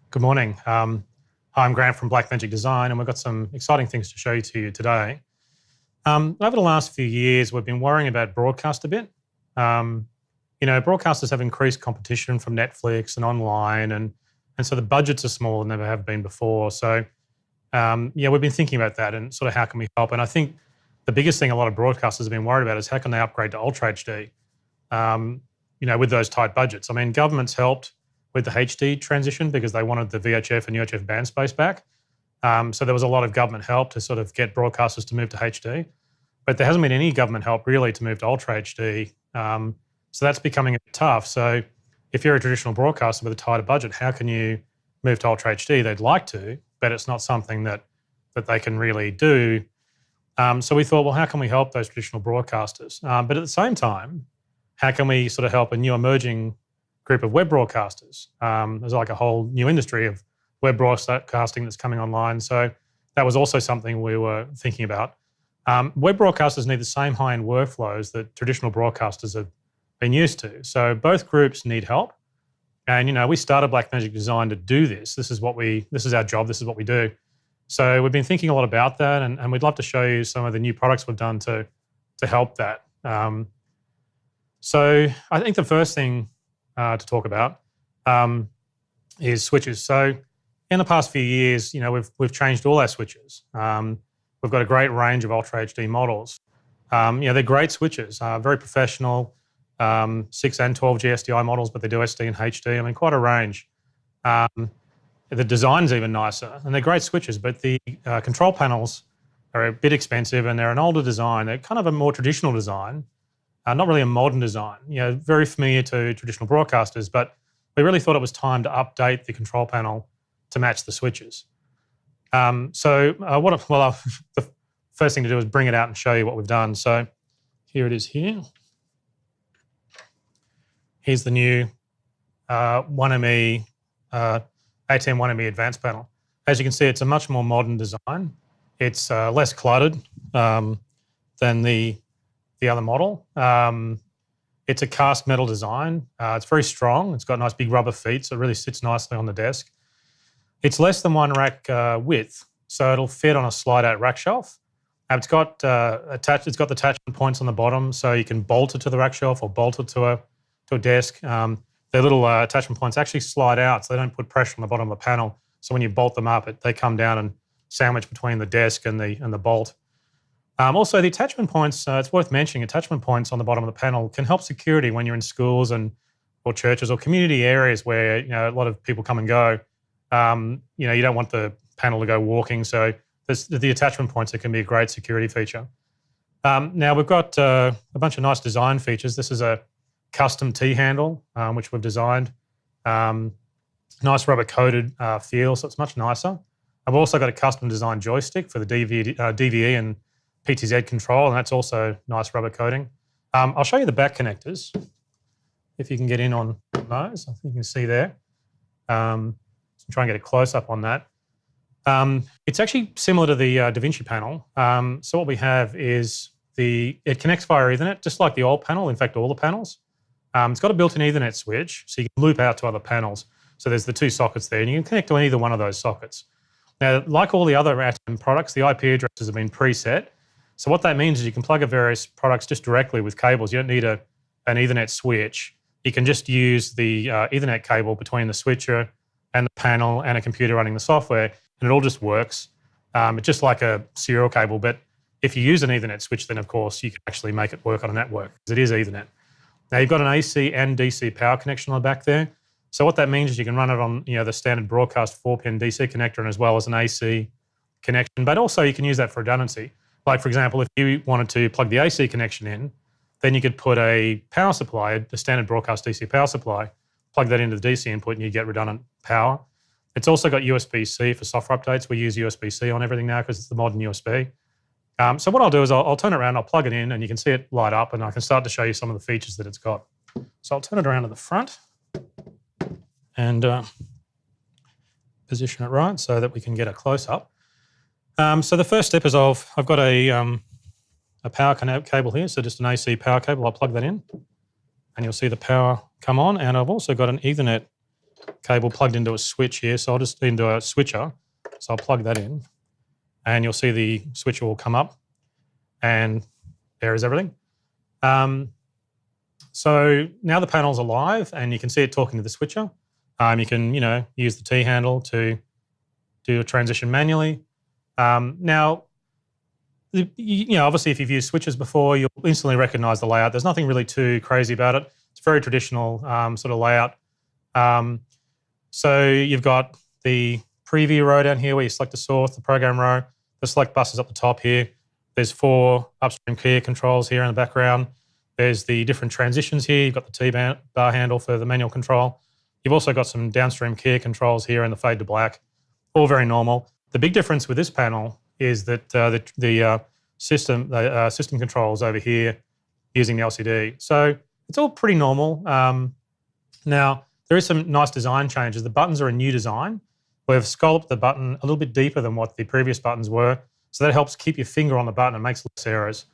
Good morning. Hi, I'm Grant from Blackmagic Design, and we've got some exciting things to show you today. Over the last few years, we've been worrying about broadcast a bit. Um, Broadcasters have increased competition from Netflix and online, and so the budgets are smaller than they ever have been before. So, we've been thinking about that and sort of how can we help. And I think the biggest thing a lot of broadcasters have been worried about is how can they upgrade to Ultra HD, with those tight budgets. I mean, government's helped with the HD transition because they wanted the VHF and UHF band space back. So there was a lot of government help to sort of get broadcasters to move to HD. But there hasn't been any government help really to move to Ultra HD. So that's becoming a bit tough. So if you're a traditional broadcaster with a tighter budget, how can you move to Ultra HD? They'd like to, but it's not something that they can really do. So we thought, well, how can we help those traditional broadcasters? But at the same time, how can we sort of help a new emerging group of web broadcasters? There's like a whole new industry of web broadcasting that's coming online. So that was also something we were thinking about. Web broadcasters need the same high-end workflows that traditional broadcasters have been used to. So both groups need help. And we started Blackmagic Design to do this. This is our job, this is what we do. So we've been thinking a lot about that, and we'd love to show you some of the new products we've done to help that. So I think the first thing to talk about is switches. So in the past few years, we've changed all our switches. We've got a great range of Ultra HD models. They're great switches, very professional, 6 and 12 GSDI models, but they do SD and HD. I mean, quite a range. The design's even nicer, and they're great switches, but the control panels are a bit expensive, and they're an older design. They're kind of a more traditional design, not really a modern design. Very familiar to traditional broadcasters, but we really thought it was time to update the control panel to match the switches. The first thing to do is bring it out and show you what we've done. So here it is here. Here's the new 1ME, ATEM 1ME advanced panel. As you can see, it's a much more modern design. It's less cluttered than the other model. It's a cast metal design. It's very strong. It's got nice big rubber feet, so it really sits nicely on the desk. It's less than 1 rack width, so it'll fit on a slide-out rack shelf. It's got the attachment points on the bottom, so you can bolt it to the rack shelf or bolt it to a desk. The little attachment points actually slide out, so they don't put pressure on the bottom of the panel. So when you bolt them up, they come down and sandwich between the desk and the bolt. Also, the attachment points, it's worth mentioning, attachment points on the bottom of the panel can help security when you're in schools or churches or community areas where a lot of people come and go. You don't want the panel to go walking, so there's the attachment points that can be a great security feature. Now we've got a bunch of nice design features. This is a custom T-handle, which we've designed. Nice rubber-coated feel, so it's much nicer. I've also got a custom design joystick for the DVE and PTZ control, and that's also nice rubber coating. I'll show you the back connectors, if you can get in on those. I think you can see there. Try and get a close-up on that. It's actually similar to the DaVinci panel. So what we have is it connects via Ethernet, just like the old panel, in fact, all the panels. It's got a built-in Ethernet switch, so you can loop out to other panels. So there's the 2 sockets there, and you can connect to either one of those sockets. Now, like all the other ATEM products, the IP addresses have been preset. So what that means is you can plug various products just directly with cables. You don't need an Ethernet switch. You can just use the Ethernet cable between the switcher and the panel and a computer running the software, and it all just works. It's just like a serial cable, but if you use an Ethernet switch, then of course you can actually make it work on a network, because it is Ethernet. Now you've got an AC and DC power connection on the back there. So what that means is you can run it on the standard broadcast 4-pin DC connector, and as well as an AC connection, but also you can use that for redundancy. Like for example, if you wanted to plug the AC connection in, then you could put a power supply, a standard broadcast DC power supply, plug that into the DC input, and you get redundant power. It's also got USB-C for software updates. We use USB-C on everything now because it's the modern USB. So what I'll do is I'll turn it around, I'll plug it in, and you can see it light up, and I can start to show you some of the features that it's got. So I'll turn it around to the front and position it right so that we can get a close-up. So the first step is I've got a power cable here, so just an AC power cable. I'll plug that in, and you'll see the power come on. And I've also got an Ethernet cable plugged into a switch here. So I'll just into a switcher. So I'll plug that in and you'll see the switcher will come up and there is everything. So now the panel's alive and you can see it talking to the switcher. You can, use the T handle to do a transition manually. Now, obviously if you've used switches before, you'll instantly recognize the layout. There's nothing really too crazy about it. It's a very traditional sort of layout. So you've got the preview row down here where you select the source, the program row, the select bus is up the top here. There's 4 upstream key controls here in the background. There's the different transitions here. You've got the T-bar handle for the manual control. You've also got some downstream key controls here and the fade to black, all very normal. The big difference with this panel is that the system controls over here using the LCD. So it's all pretty normal. Now, there is some nice design changes. The buttons are a new design. We've sculpted the button a little bit deeper than what the previous buttons were, so that helps keep your finger on the button and makes less errors.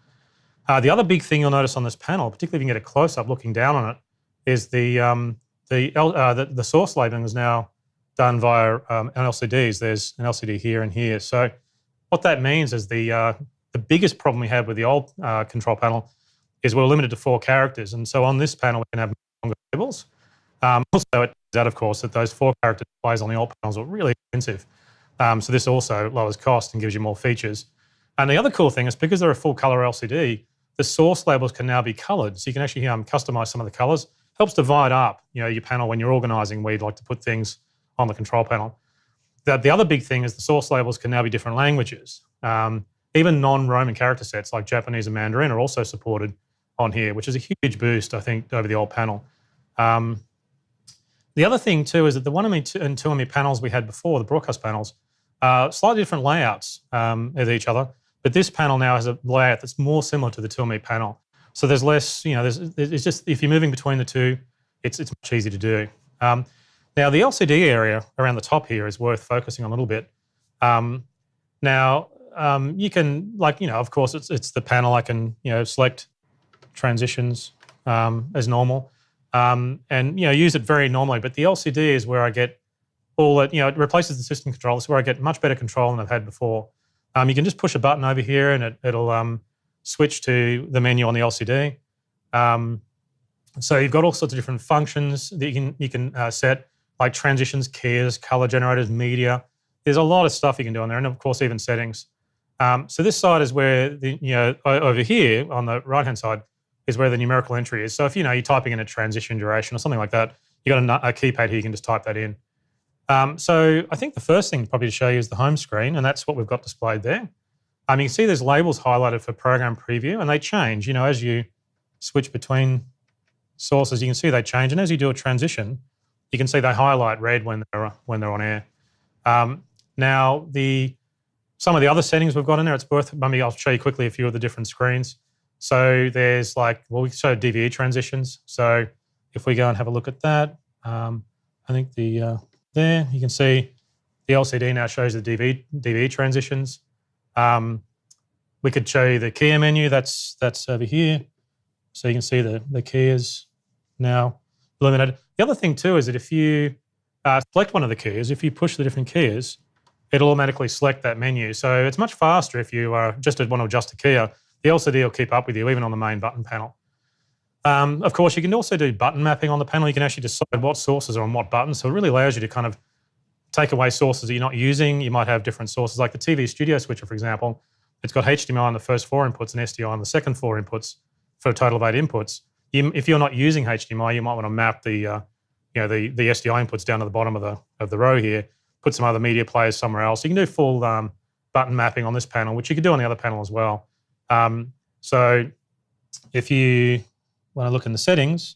The other big thing you'll notice on this panel, particularly if you can get a close-up looking down on it, is the source labeling is now done via LCDs. There's an LCD here and here. So what that means is the biggest problem we had with the old control panel is we're limited to 4 characters. And so on this panel, we can have longer labels. Also, it turns out, of course, that those 4 character displays on the old panels are really expensive. So this also lowers cost and gives you more features. And the other cool thing is because they're a full color LCD, the source labels can now be colored. So you can actually customize some of the colors. Helps divide up your panel when you're organizing where you'd like to put things on the control panel. The other big thing is the source labels can now be different languages. Even non-Roman character sets like Japanese and Mandarin are also supported on here, which is a huge boost, I think, over the old panel. The other thing too is that the 1ME and 2ME panels we had before, the broadcast panels, slightly different layouts of each other, but this panel now has a layout that's more similar to the 2ME panel. So there's less, it's just, if you're moving between the two, it's much easier to do. Now the LCD area around the top here is worth focusing on a little bit. Now you can, of course, it's the panel. I can, select transitions as normal. And use it very normally, but the LCD is where I get all that, it replaces the system control. It's where I get much better control than I've had before. You can just push a button over here and it'll switch to the menu on the LCD. So you've got all sorts of different functions that you can set, like transitions, keys, color generators, media. There's a lot of stuff you can do on there, and of course even settings. So this side is where over here on the right-hand side is where the numerical entry is. So if you're typing in a transition duration or something like that, you've got a keypad here, you can just type that in. So I think the first thing probably to show you is the home screen, and that's what we've got displayed there. You can see there's labels highlighted for program preview, and they change. As you switch between sources, you can see they change, and as you do a transition, you can see they highlight red when they're on air. Now some of the other settings we've got in there, it's worth. Maybe I'll show you quickly a few of the different screens. So there's we show DVE transitions. So if we go and have a look at that, I think there you can see the LCD now shows the DVE transitions. We could show you the keyer menu. That's over here. So you can see the keys now illuminated. The other thing too is that if you select one of the keys, if you push the different keys, it'll automatically select that menu. So it's much faster if you just want to adjust a keyer. The LCD will keep up with you, even on the main button panel. Of course, you can also do button mapping on the panel. You can actually decide what sources are on what buttons. So it really allows you to kind of take away sources that you're not using. You might have different sources, like the TV studio switcher, for example. It's got HDMI on the first 4 inputs and SDI on the second 4 inputs for a total of 8 inputs. If you're not using HDMI, you might want to map the SDI inputs down to the bottom of the row here, put some other media players somewhere else. You can do full button mapping on this panel, which you could do on the other panel as well. So if you want to look in the settings,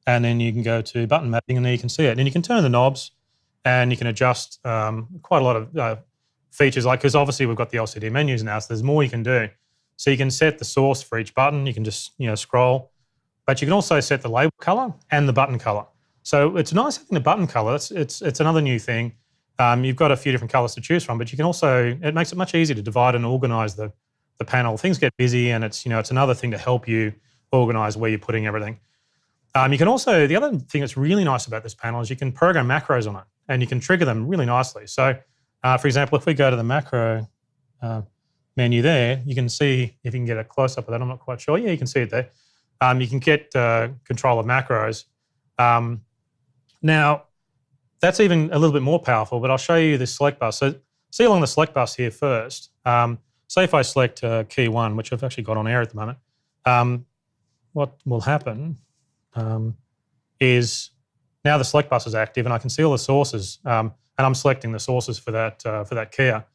and then you can go to button mapping, and there you can see it. And you can turn the knobs, and you can adjust quite a lot of features, because obviously we've got the LCD menus now, so there's more you can do. So you can set the source for each button. You can just scroll, but you can also set the label color and the button color. So it's nice having the button color. It's another new thing. You've got a few different colors to choose from, but you can also, it makes it much easier to divide and organize the panel. Things get busy, and it's another thing to help you organize where you're putting everything. You can also, the other thing that's really nice about this panel is you can program macros on it and you can trigger them really nicely. So for example, if we go to the macro menu there, you can see, if you can get a close-up of that, I'm not quite sure. Yeah, you can see it there. You can get control of macros. Now, that's even a little bit more powerful, but I'll show you this select bus. So see along the select bus here first. Say if I select key 1, which I've actually got on air at the moment, what will happen is now the select bus is active and I can see all the sources, and I'm selecting the sources for that keyer.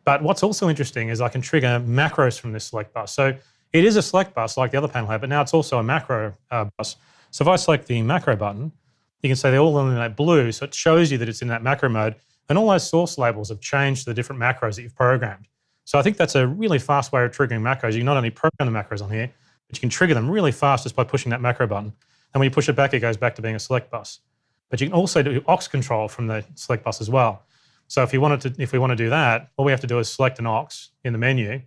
But what's also interesting is I can trigger macros from this select bus. So it is a select bus like the other panel had, but now it's also a macro bus. So if I select the macro button, you can say they're all illuminate blue, so it shows you that it's in that macro mode, and all those source labels have changed to the different macros that you've programmed. So I think that's a really fast way of triggering macros. You can not only program the macros on here, but you can trigger them really fast just by pushing that macro button. And when you push it back, it goes back to being a select bus. But you can also do aux control from the select bus as well. So if we want to do that, all we have to do is select an aux in the menu,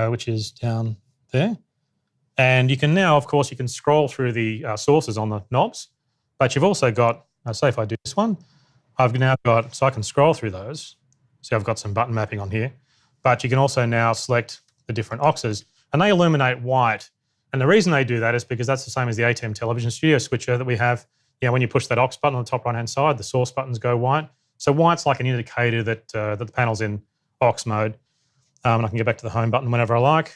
which is down there. And you can now, of course, you can scroll through the sources on the knobs, but you've also got, say if I do this one, I've now got, so I can scroll through those. So I've got some button mapping on here, but you can also now select the different auxes and they illuminate white. And the reason they do that is because that's the same as the ATEM Television Studio switcher that we have. You know, when you push that aux button on the top right-hand side, the source buttons go white. So white's like an indicator that the panel's in aux mode. And I can get back to the home button whenever I like.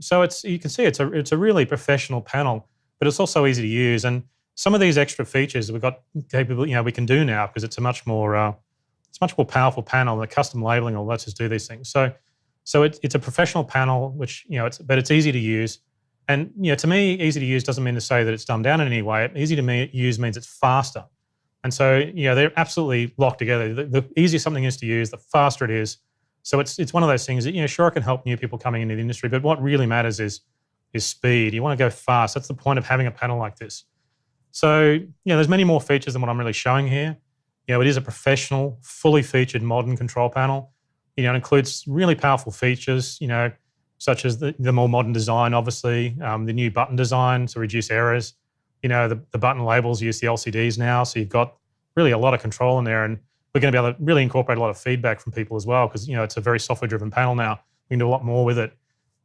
So you can see it's a really professional panel, but it's also easy to use. And some of these extra features we've got capable, we can do now because it's a much more powerful panel. The custom labeling will let us do these things. So it's a professional panel, which but it's easy to use. And to me, easy to use doesn't mean to say that it's dumbed down in any way. Easy to use means it's faster. And so they're absolutely locked together. The easier something is to use, the faster it is. So it's one of those things that sure, it can help new people coming into the industry, but what really matters is speed. You want to go fast. That's the point of having a panel like this. So there's many more features than what I'm really showing here. It is a professional, fully featured modern control panel. It includes really powerful features, such as the more modern design, obviously, the new button design to reduce errors. The button labels use the LCDs now, so you've got really a lot of control in there, and we're going to be able to really incorporate a lot of feedback from people as well because, it's a very software-driven panel now. We can do a lot more with it.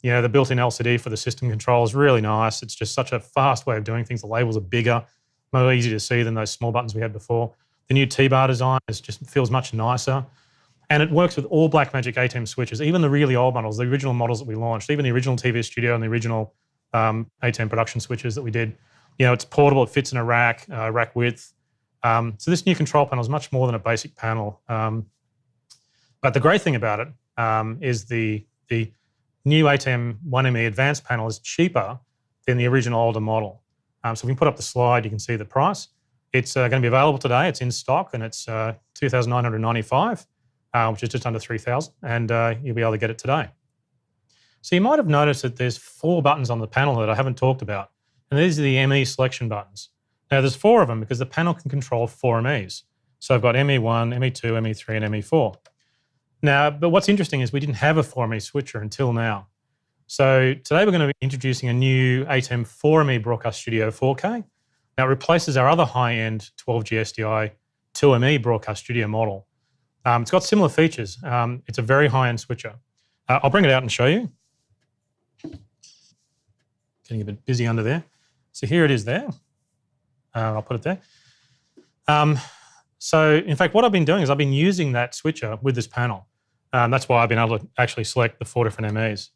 The built-in LCD for the system control is really nice. It's just such a fast way of doing things. The labels are bigger, more easy to see than those small buttons we had before. The new T-bar design just feels much nicer. And it works with all Blackmagic ATEM switches, even the really old models, the original models that we launched, even the original TV Studio and the original ATEM production switches that we did. It's portable, it fits in a rack width. So this new control panel is much more than a basic panel. But the great thing about it is the new ATEM 1ME advanced panel is cheaper than the original older model. So if we can put up the slide, you can see the price. It's going to be available today. It's in stock and it's $2,995, which is just under $3,000, and you'll be able to get it today. So you might have noticed that there's 4 buttons on the panel that I haven't talked about, and these are the ME selection buttons. Now there's 4 of them because the panel can control 4 MEs. So I've got ME1, ME2, ME3, and ME4. Now, but what's interesting is we didn't have a 4ME switcher until now. So today we're going to be introducing a new ATEM 4ME Broadcast Studio 4K. Now it replaces our other high-end 12G SDI 2ME Broadcast Studio model. It's got similar features. It's a very high-end switcher. I'll bring it out and show you. Getting a bit busy under there. So here it is there. I'll put it there. So in fact, what I've been doing is I've been using that switcher with this panel. That's why I've been able to actually select the 4 different MEs.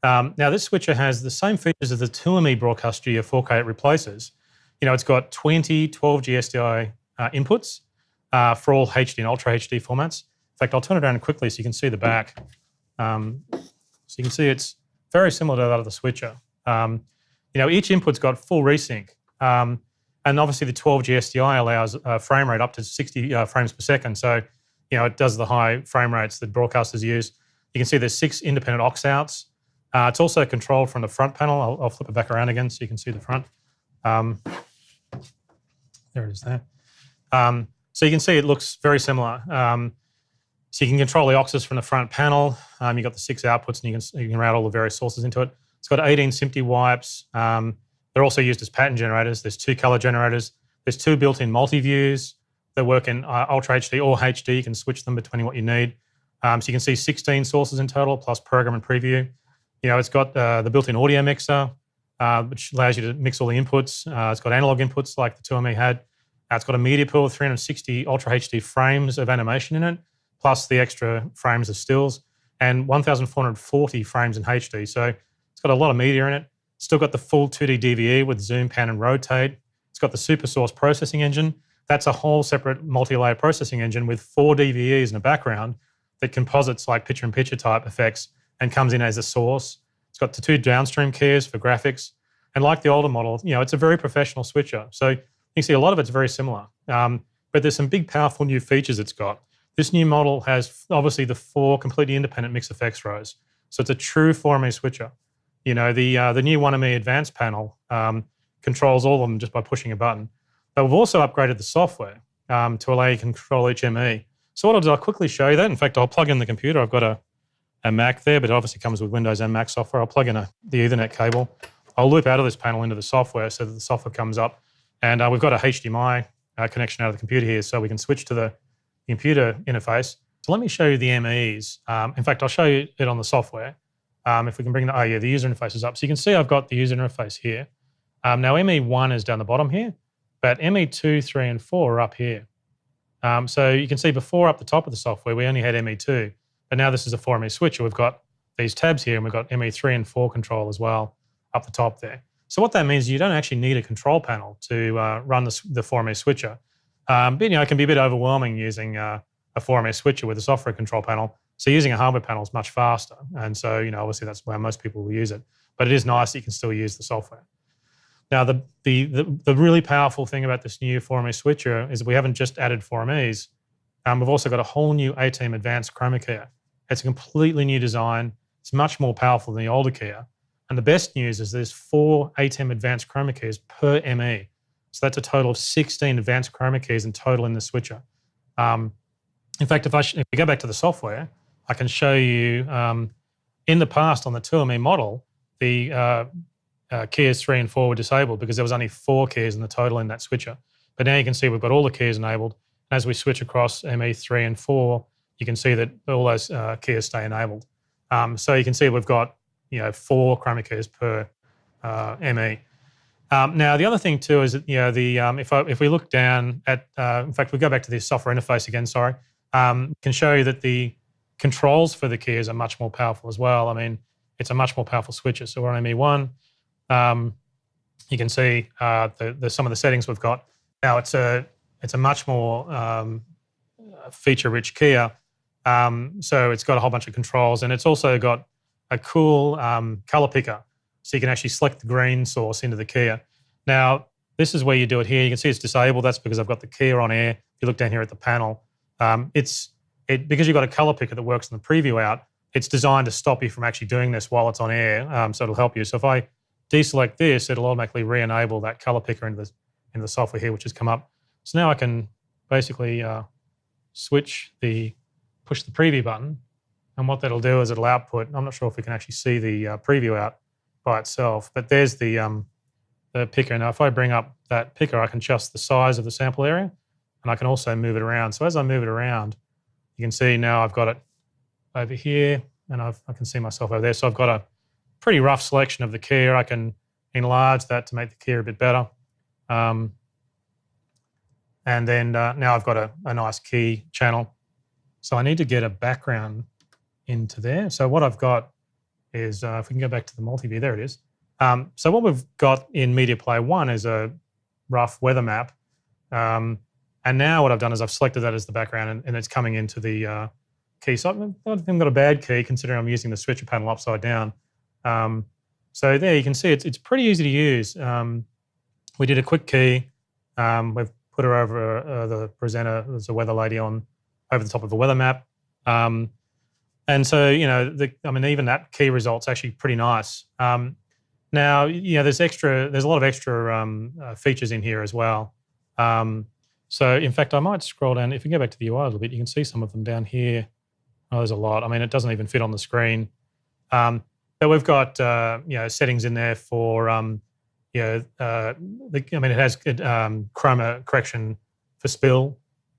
Now this switcher has the same features as the 2ME Broadcast Studio 4K it replaces. It's got 20 12G SDI inputs for all HD and Ultra HD formats. In fact, I'll turn it around quickly so you can see the back. So you can see it's very similar to that of the switcher. Each input's got full resync. And obviously the 12G SDI allows a frame rate up to 60 frames per second. So, it does the high frame rates that broadcasters use. You can see there's 6 independent aux outs. It's also controlled from the front panel. I'll flip it back around again so you can see the front. There it is there. So you can see it looks very similar. So you can control the auxes from the front panel. You've got the 6 outputs and you can route all the various sources into it. It's got 18 SMPTE wipes. But They're also used as pattern generators. There's 2 color generators. There's 2 built-in multi-views that work in Ultra HD or HD. You can switch them between what you need. So you can see 16 sources in total, plus program and preview. It's got the built-in audio mixer, which allows you to mix all the inputs. It's got analog inputs like the 2ME had. It's got a media pool with 360 Ultra HD frames of animation in it, plus the extra frames of stills, and 1,440 frames in HD. So it's got a lot of media in it. Still got the full 2D DVE with zoom, pan, and rotate. It's got the SuperSource processing engine. That's a whole separate multi-layer processing engine with 4 DVEs in the background that composites like picture-in-picture type effects and comes in as a source. It's got the 2 downstream keys for graphics. And like the older model, it's a very professional switcher. So you can see a lot of it's very similar. But there's some big, powerful new features it's got. This new model has obviously the 4 completely independent mix effects rows. So it's a true 4ME switcher. The new 1ME advanced panel controls all of them just by pushing a button. But we've also upgraded the software to allow you to control each ME. So what I'll do, I'll quickly show you that. In fact, I'll plug in the computer. I've got a Mac there, but it obviously comes with Windows and Mac software. I'll plug in the Ethernet cable. I'll loop out of this panel into the software so that the software comes up. And we've got a HDMI connection out of the computer here, so we can switch to the computer interface. So let me show you the MEs. In fact, I'll show you it on the software. If we can bring the user interface is up. So you can see I've got the user interface here. Now ME1 is down the bottom here, but ME2, 3, and 4 are up here. So you can see before up the top of the software, we only had ME2, but now this is a 4ME switcher. We've got these tabs here, and we've got ME3 and 4 control as well up the top there. So what that means is you don't actually need a control panel to run the 4ME switcher. But it can be a bit overwhelming using a 4ME switcher with a software control panel. So using a hardware panel is much faster. And so, obviously that's where most people will use it. But it is nice that you can still use the software. Now, the really powerful thing about this new 4ME switcher is that we haven't just added 4MEs. We've also got a whole new ATEM Advanced Chroma keyer. It's a completely new design. It's much more powerful than the older keyer. And the best news is there's 4 ATEM Advanced Chroma keys per ME. So that's a total of 16 advanced chroma keys in total in the switcher. In fact, if we go back to the software, I can show you in the past on the 2ME model, the keys 3 and 4 were disabled because there was only 4 keys in the total in that switcher. But now you can see we've got all the keys enabled. And as we switch across ME3 and 4, you can see that all those keys stay enabled. So you can see we've got 4 chroma keys per ME. Now the other thing too is that if we look down at in fact we go back to this software interface again. Sorry, can show you that the controls for the keys are much more powerful as well. I mean, it's a much more powerful switcher. So we're on ME1. You can see some of the settings we've got. Now it's a much more feature-rich keyer. So it's got a whole bunch of controls, and it's also got a cool color picker. So you can actually select the green source into the keyer. Now, this is where you do it here. You can see it's disabled. That's because I've got the keyer on air. If you look down here at the panel, because you've got a color picker that works in the preview out, it's designed to stop you from actually doing this while it's on air. So it'll help you. So if I deselect this, it'll automatically re-enable that color picker into the software here, which has come up. So now I can basically push the preview button, and what that'll do is it'll output. I'm not sure if we can actually see the preview out by itself, but there's the picker. Now, if I bring up that picker, I can adjust the size of the sample area, and I can also move it around. So as I move it around, you can see now I've got it over here, and I can see myself over there. So I've got a pretty rough selection of the keyer. I can enlarge that to make the keyer a bit better. And then now I've got a nice key channel. So I need to get a background into there. So what I've got is, if we can go back to the multi-view, there it is. So what we've got in Media Player 1 is a rough weather map. And now what I've done is I've selected that as the background, and it's coming into the key. So I don't think I've got a bad key considering I'm using the switcher panel upside down. So there you can see it's pretty easy to use. We did a quick key. We've put her over the presenter, there's a weather lady on over the top of the weather map. And so, even that key result's actually pretty nice. Now, there's a lot of extra features in here as well. So in fact, I might scroll down. If you go back to the UI a little bit, you can see some of them down here. Oh, there's a lot. I mean, it doesn't even fit on the screen. But we've got, settings in there for it has good chroma correction for spill.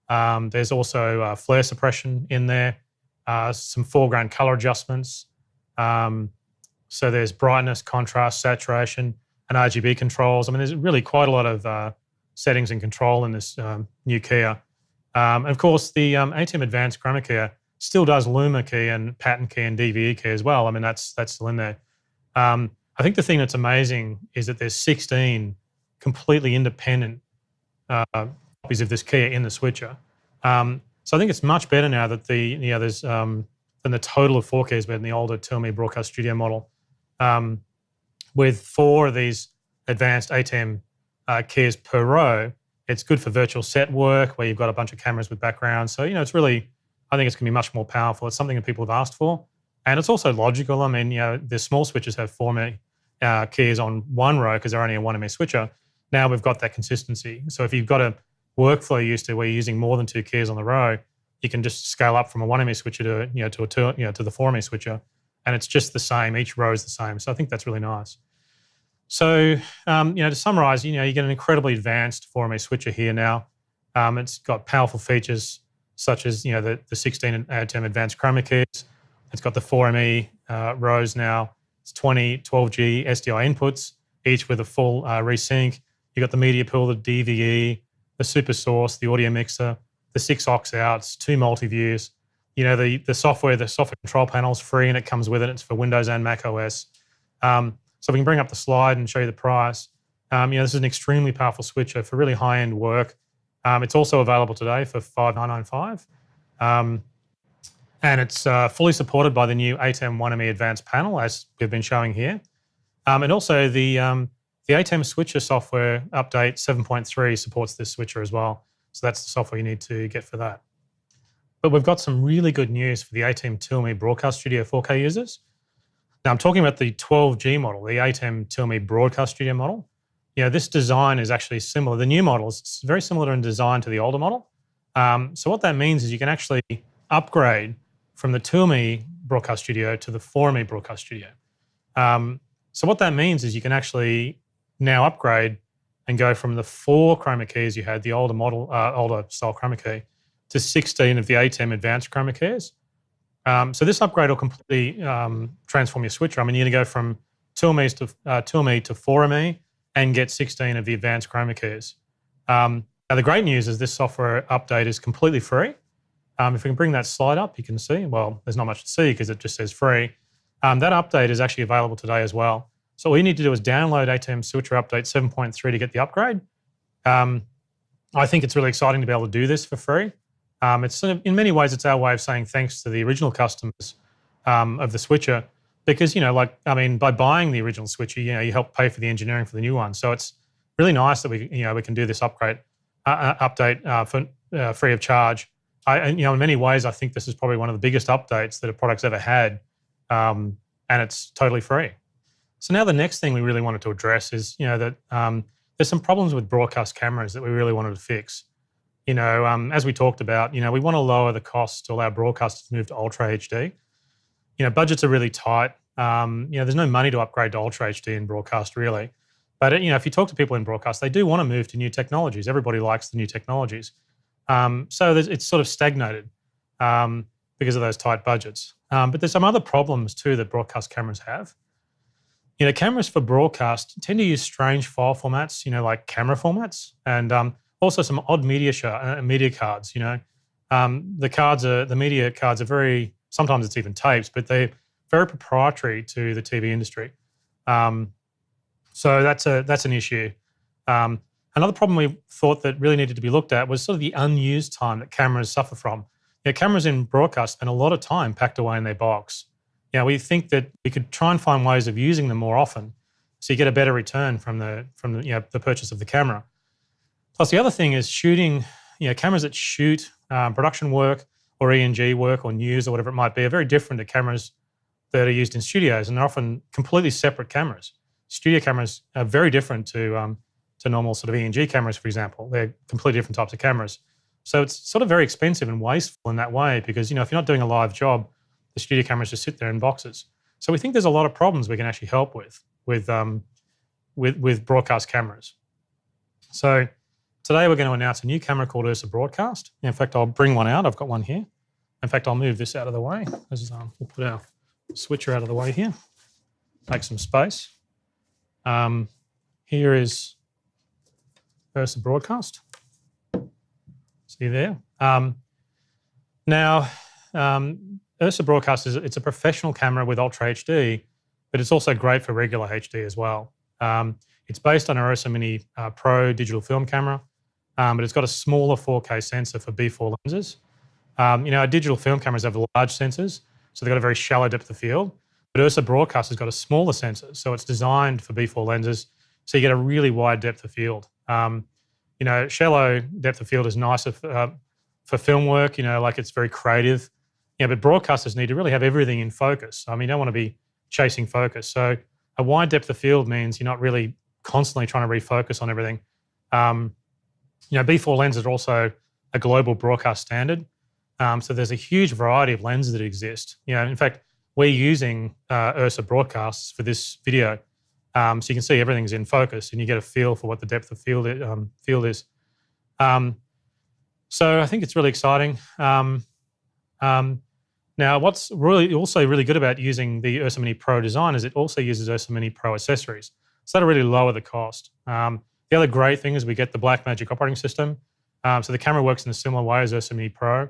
There's also flare suppression in there, some foreground color adjustments. So there's brightness, contrast, saturation, and RGB controls. I mean, there's really quite a lot of settings and control in this new Kia. And of course, the ATEM Advanced Chroma Key still does Luma key and pattern key and DVE key as well. I mean, that's still in there. I think the thing that's amazing is that there's 16 completely independent copies of this key in the switcher. So I think it's much better now that there's than the total of 4 keys in the older Telme Broadcast Studio model. With 4 of these advanced ATEM keys per row, it's good for virtual set work where you've got a bunch of cameras with backgrounds. So, it's really, I think it's going to be much more powerful. It's something that people have asked for. And it's also logical. I mean, the small switches have 4 keys on one row because they're only a 1ME switcher. Now we've got that consistency. So if you've got a workflow used to where you're using more than 2 keys on the row, you can just scale up from a 1ME switcher to the 4ME switcher, and it's just the same. Each row is the same. So I think that's really nice. So to summarize, you get an incredibly advanced 4ME switcher here now. It's got powerful features such as the 16 ATEM Advanced Chroma keys. It's got the 4ME rows now. It's 20 12G SDI inputs, each with a full resync. You've got the media pool, the DVE, the super source, the audio mixer, the 6 aux outs, 2 multi-views. The software control panel is free and it comes with it. It's for Windows and Mac OS. So we can bring up the slide and show you the price. This is an extremely powerful switcher for really high-end work. It's also available today for $5,995. And it's fully supported by the new ATEM 1ME Advanced panel, as we've been showing here. And also the ATEM switcher software update 7.3 supports this switcher as well. So that's the software you need to get for that. But we've got some really good news for the ATEM Telme Broadcast Studio 4K users. Now I'm talking about the 12G model, the ATEM Telme Broadcast Studio model. This design is actually similar. The new model is very similar in design to the older model. So what that means is you can actually upgrade from the Telme Broadcast Studio to the 4ME Broadcast Studio. So what that means is you can actually now upgrade and go from the 4 chroma keys you had, the older model, older style chroma key, to 16 of the ATEM Advanced Chroma keys. So this upgrade will completely transform your switcher. I mean, you're going to go from Telme to 4ME and get 16 of the Advanced Chroma keys. Now, the great news is this software update is completely free. If we can bring that slide up, you can see, well, there's not much to see because it just says free. That update is actually available today as well. So all you need to do is download ATEM Switcher Update 7.3 to get the upgrade. I think it's really exciting to be able to do this for free. It's sort of, in many ways, it's our way of saying thanks to the original customers of the switcher because, by buying the original switcher, you help pay for the engineering for the new one. So it's really nice that we can do this update for free of charge. In many ways, I think this is probably one of the biggest updates that a product's ever had, and it's totally free. So now the next thing we really wanted to address is, that there's some problems with broadcast cameras that we really wanted to fix. As we talked about, we want to lower the cost to allow broadcasters to move to Ultra HD. Budgets are really tight. There's no money to upgrade to Ultra HD in broadcast, really. But, if you talk to people in broadcast, they do want to move to new technologies. Everybody likes the new technologies. So it's sort of stagnated because of those tight budgets. But there's some other problems too that broadcast cameras have. Cameras for broadcast tend to use strange file formats, like camera formats, and also some odd media cards. The media cards are very, sometimes it's even tapes, but they're very proprietary to the TV industry. So that's an issue. Another problem we thought that really needed to be looked at was sort of the unused time that cameras suffer from. Cameras in broadcast spend a lot of time packed away in their box. We think that we could try and find ways of using them more often so you get a better return from the purchase of the camera. Plus the other thing is shooting, cameras that shoot production work or ENG work or news or whatever it might be are very different to cameras that are used in studios, and they're often completely separate cameras. Studio cameras are very different to normal sort of ENG cameras, for example. They're completely different types of cameras. So it's sort of very expensive and wasteful in that way because, if you're not doing a live job, the studio cameras just sit there in boxes. So we think there's a lot of problems we can actually help with with broadcast cameras. So today we're going to announce a new camera called Ursa Broadcast. In fact, I'll bring one out. I've got one here. In fact, I'll move this out of the way. We'll put our switcher out of the way here. Make some space. Here is Ursa Broadcast. See there. Now, Ursa Broadcast it's a professional camera with Ultra HD, but it's also great for regular HD as well. It's based on our Ursa Mini Pro digital film camera, but it's got a smaller 4K sensor for B4 lenses. Our digital film cameras have large sensors, so they've got a very shallow depth of field. But Ursa Broadcast has got a smaller sensor, so it's designed for B4 lenses, so you get a really wide depth of field. Shallow depth of field is nicer for film work, like it's very creative. But broadcasters need to really have everything in focus. You don't want to be chasing focus. So a wide depth of field means you're not really constantly trying to refocus on everything. B4 lenses are also a global broadcast standard. So there's a huge variety of lenses that exist. In fact, we're using Ursa Broadcasts for this video. So you can see everything's in focus and you get a feel for what the depth of field is. So I think it's really exciting. Now, what's really also really good about using the Ursa Mini Pro design is it also uses Ursa Mini Pro accessories. So that'll really lower the cost. The other great thing is we get the Blackmagic operating system. So the camera works in a similar way as Ursa Mini Pro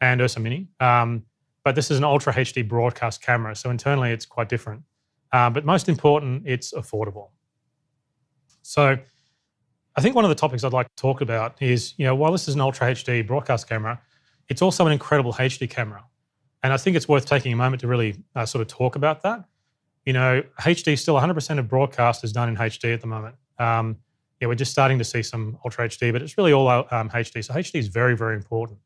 and Ursa Mini. But this is an Ultra HD broadcast camera, so internally it's quite different. But most important, it's affordable. So I think one of the topics I'd like to talk about is, while this is an Ultra HD broadcast camera, it's also an incredible HD camera. And I think it's worth taking a moment to really sort of talk about that. HD, still 100% of broadcast is done in HD at the moment. We're just starting to see some Ultra HD, but it's really all HD. So HD is very, very important.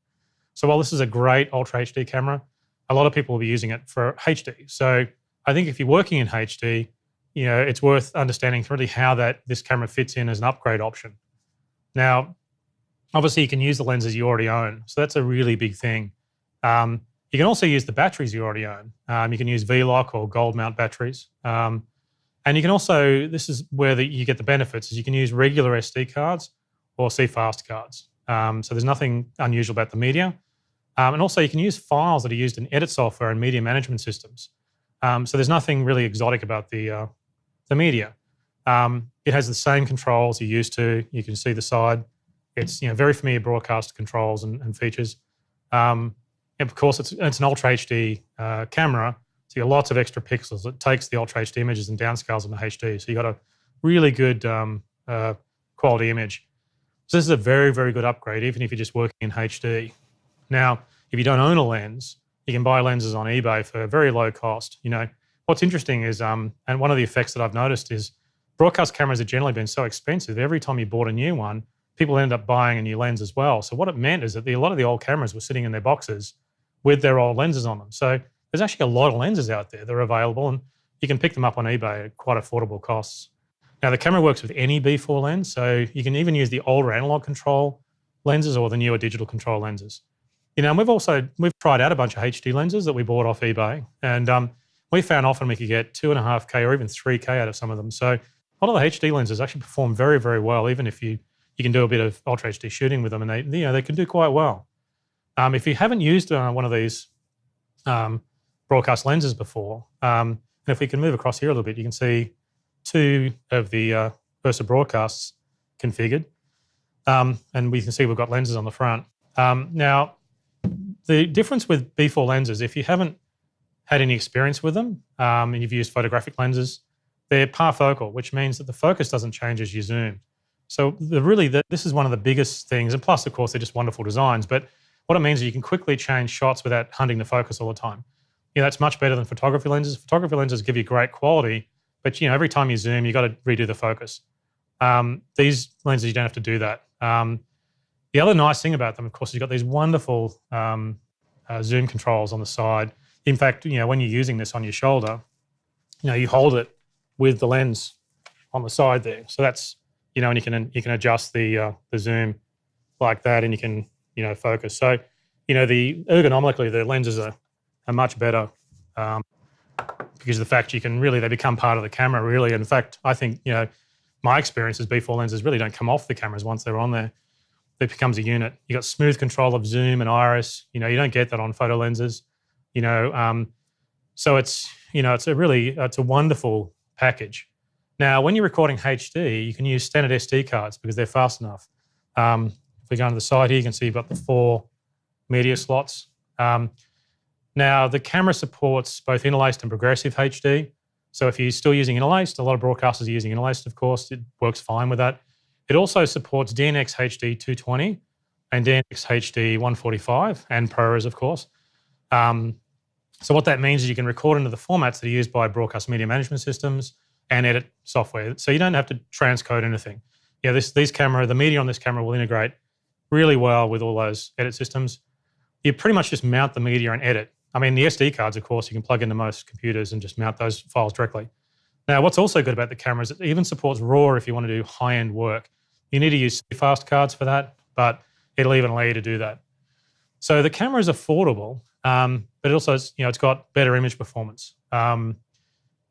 So while this is a great Ultra HD camera, a lot of people will be using it for HD. So I think if you're working in HD, it's worth understanding really how this camera fits in as an upgrade option. Now, obviously you can use the lenses you already own. So that's a really big thing. You can also use the batteries you already own. You can use V-Lock or gold mount batteries. And you can also, this is where you get the benefits, is you can use regular SD cards or CFast cards. So there's nothing unusual about the media. And also you can use files that are used in edit software and media management systems. So there's nothing really exotic about the media. It has the same controls you're used to. You can see the side. It's very familiar broadcast controls and features. And of course, it's an Ultra HD camera, so you got lots of extra pixels. It takes the Ultra HD images and downscales them to HD, so you got a really good quality image. So this is a very, very good upgrade, even if you're just working in HD. Now, if you don't own a lens, you can buy lenses on eBay for a very low cost. What's interesting is, and one of the effects that I've noticed is broadcast cameras have generally been so expensive, every time you bought a new one, people end up buying a new lens as well. So what it meant is that a lot of the old cameras were sitting in their boxes with their old lenses on them. So there's actually a lot of lenses out there that are available, and you can pick them up on eBay at quite affordable costs. Now, the camera works with any B4 lens, so you can even use the older analog control lenses or the newer digital control lenses. And we've tried out a bunch of HD lenses that we bought off eBay, and we found often we could get 2.5K or even 3K out of some of them. So a lot of the HD lenses actually perform very, very well, even if you can do a bit of Ultra HD shooting with them, and they can do quite well. If you haven't used one of these broadcast lenses before, and if we can move across here a little bit, you can see two of the Ursa Broadcasts configured, and we can see we've got lenses on the front. Now, the difference with B4 lenses, if you haven't had any experience with them and you've used photographic lenses, they're parfocal, which means that the focus doesn't change as you zoom. So this is one of the biggest things, and plus, of course, they're just wonderful designs, but what it means is you can quickly change shots without hunting the focus all the time. That's much better than photography lenses. Photography lenses give you great quality, but every time you zoom, you've got to redo the focus. These lenses, you don't have to do that. The other nice thing about them, of course, is you've got these wonderful zoom controls on the side. In fact, when you're using this on your shoulder, you hold it with the lens on the side there. So that's, and you can adjust the zoom like that, and you can, focus. So, ergonomically, the lenses are much better because of the fact they become part of the camera, really. In fact, I think, my experience is B4 lenses really don't come off the cameras once they're on there. It becomes a unit. You got smooth control of zoom and iris. You don't get that on photo lenses. So it's it's a wonderful package. Now, when you're recording HD, you can use standard SD cards because they're fast enough. If we go on the side here, you can see you've got the 4 media slots. Now, the camera supports both interlaced and progressive HD. So if you're still using interlaced, a lot of broadcasters are using interlaced, of course. It works fine with that. It also supports DNX HD 220 and DNX HD 145 and ProRes, of course. So what that means is you can record into the formats that are used by broadcast media management systems and edit software. So you don't have to transcode anything. The media on this camera will integrate really well with all those edit systems. You pretty much just mount the media and edit. I mean, the SD cards, of course, you can plug into most computers and just mount those files directly. Now, what's also good about the camera is it even supports RAW if you want to do high-end work. You need to use fast cards for that, but it'll even allow you to do that. So the camera is affordable, but it also has, it's got better image performance.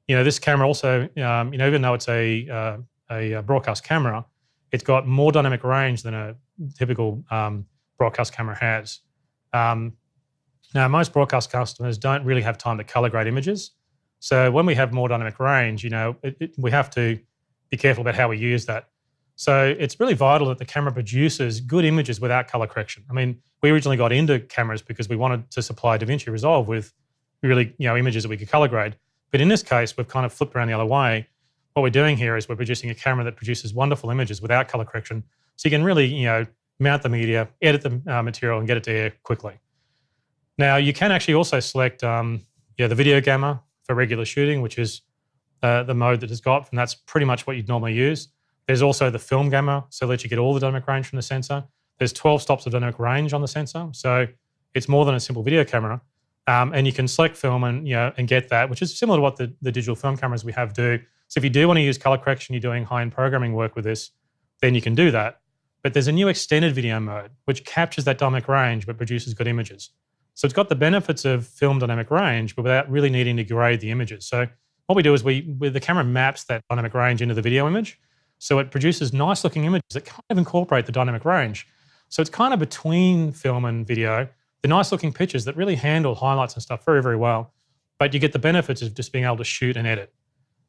This camera also, even though it's a broadcast camera, it's got more dynamic range than a typical broadcast camera has. Now, most broadcast customers don't really have time to color grade images. So when we have more dynamic range, we have to be careful about how we use that. So it's really vital that the camera produces good images without color correction. I mean, we originally got into cameras because we wanted to supply DaVinci Resolve with really, images that we could color grade. But in this case, we've kind of flipped around the other way. What we're doing here is we're producing a camera that produces wonderful images without color correction. So you can really, mount the media, edit the material, and get it to air quickly. Now, you can actually also select the video gamma for regular shooting, which is the mode that it's got, and that's pretty much what you'd normally use. There's also the film gamma, so that you get all the dynamic range from the sensor. There's 12 stops of dynamic range on the sensor, so it's more than a simple video camera. And you can select film and get that, which is similar to what the digital film cameras we have do. So if you do want to use color correction, you're doing high-end programming work with this, then you can do that. But there's a new extended video mode, which captures that dynamic range but produces good images. So it's got the benefits of film dynamic range, but without really needing to grade the images. So what we do is the camera maps that dynamic range into the video image. So it produces nice looking images that kind of incorporate the dynamic range. So it's kind of between film and video, the nice looking pictures that really handle highlights and stuff very, very well. But you get the benefits of just being able to shoot and edit.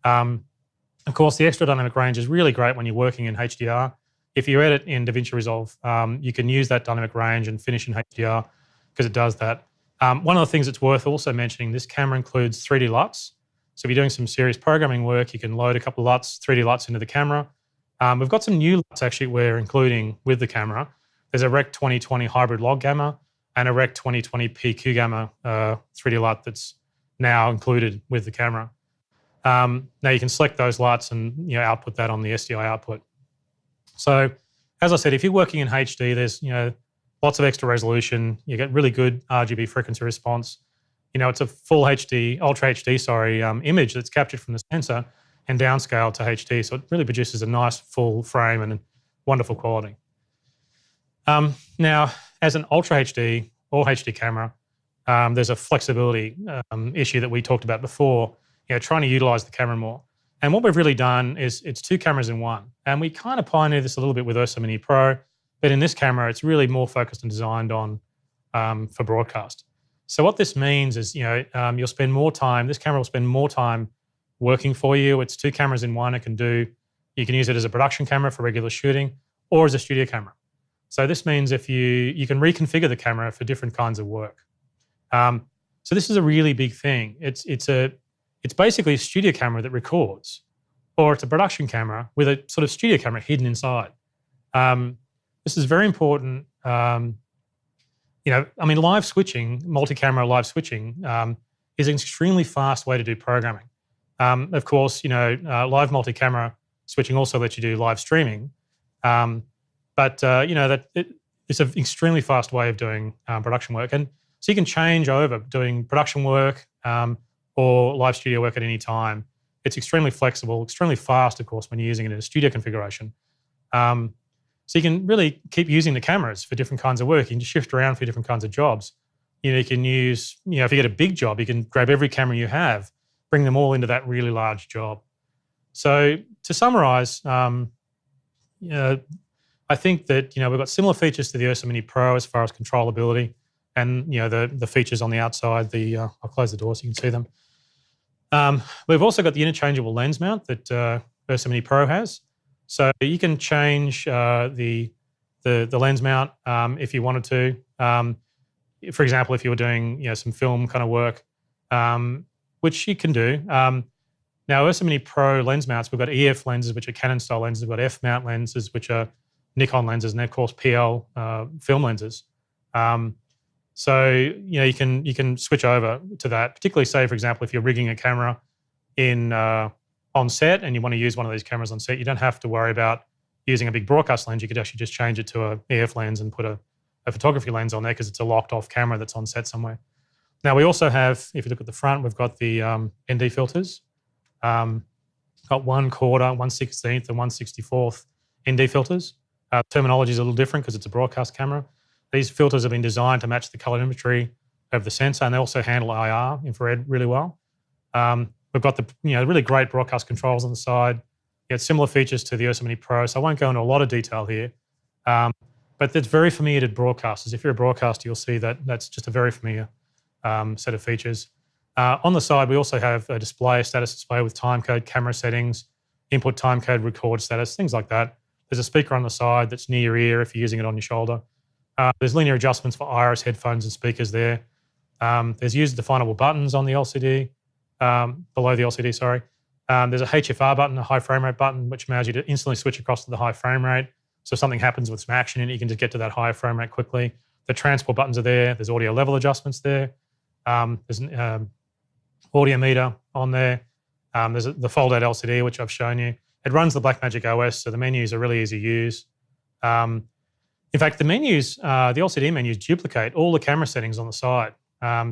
Of course, the extra dynamic range is really great when you're working in HDR. If you edit in DaVinci Resolve, you can use that dynamic range and finish in HDR because it does that. One of the things that's worth also mentioning, this camera includes 3D LUTs. So if you're doing some serious programming work, you can load a couple of LUTs, 3D LUTs into the camera. We've got some new LUTs actually we're including with the camera. There's a Rec 2020 hybrid log gamma and a Rec 2020 PQ gamma 3D LUT that's now included with the camera. Now you can select those LUTs and output that on the SDI output. So as I said, if you're working in HD, there's lots of extra resolution. You get really good RGB frequency response. It's a full HD, ultra HD, image that's captured from the sensor and downscaled to HD. So it really produces a nice full frame and wonderful quality. Now, as an ultra HD or HD camera, there's a flexibility issue that we talked about before, trying to utilize the camera more. And what we've really done is it's 2 cameras in one. And we kind of pioneered this a little bit with Ursa Mini Pro, but in this camera, it's really more focused and designed on for broadcast. So what this means is, you'll spend more time, this camera will spend more time working for you. It's 2 cameras in one. You can use it as a production camera for regular shooting or as a studio camera. So this means if you can reconfigure the camera for different kinds of work. So this is a really big thing. It's basically a studio camera that records, or it's a production camera with a sort of studio camera hidden inside. This is very important. Live switching, multi-camera live switching is an extremely fast way to do programming. Of course, live multi-camera switching also lets you do live streaming. It's an extremely fast way of doing production work. And so you can change over doing production work or live studio work at any time. It's extremely flexible, extremely fast, of course, when you're using it in a studio configuration. So you can really keep using the cameras for different kinds of work. You can just shift around for different kinds of jobs. You can use, if you get a big job, you can grab every camera you have, bring them all into that really large job. So to summarize, I think that we've got similar features to the Ursa Mini Pro as far as controllability, and the features on the outside. I'll close the door so you can see them. We've also got the interchangeable lens mount that Ursa Mini Pro has, so you can change the lens mount if you wanted to. For example, if you were doing some film kind of work, which you can do. Now, Ursa Mini Pro lens mounts, we've got EF lenses, which are Canon style lenses. We've got F mount lenses, which are Nikon lenses, and of course PL film lenses. So you can switch over to that. Particularly, say for example, if you're rigging a camera on set and you want to use one of these cameras on set, you don't have to worry about using a big broadcast lens. You could actually just change it to a EF lens and put a photography lens on there because it's a locked off camera that's on set somewhere. Now we also have, if you look at the front, we've got the ND filters. Got 1/4, 1/16, and 1/64 ND filters. Terminology is a little different because it's a broadcast camera. These filters have been designed to match the colorimetry of the sensor, and they also handle IR, infrared, really well. We've got the really great broadcast controls on the side. You get similar features to the Ursa Mini Pro, so I won't go into a lot of detail here. But it's very familiar to broadcasters. If you're a broadcaster, you'll see that that's just a very familiar set of features. On the side, we also have a status display with timecode, camera settings, input timecode, record status, things like that. There's a speaker on the side that's near your ear if you're using it on your shoulder. There's linear adjustments for iris, headphones, and speakers there. There's user-definable buttons on the LCD, below the LCD, sorry. There's a HFR button, a high frame rate button, which allows you to instantly switch across to the high frame rate. So if something happens with some action in it, you can just get to that higher frame rate quickly. The transport buttons are there. There's audio level adjustments there. There's an audio meter on there. There's the fold-out LCD, which I've shown you. It runs the Blackmagic OS, so the menus are really easy to use. In fact, the menus, the LCD menus duplicate all the camera settings on the side.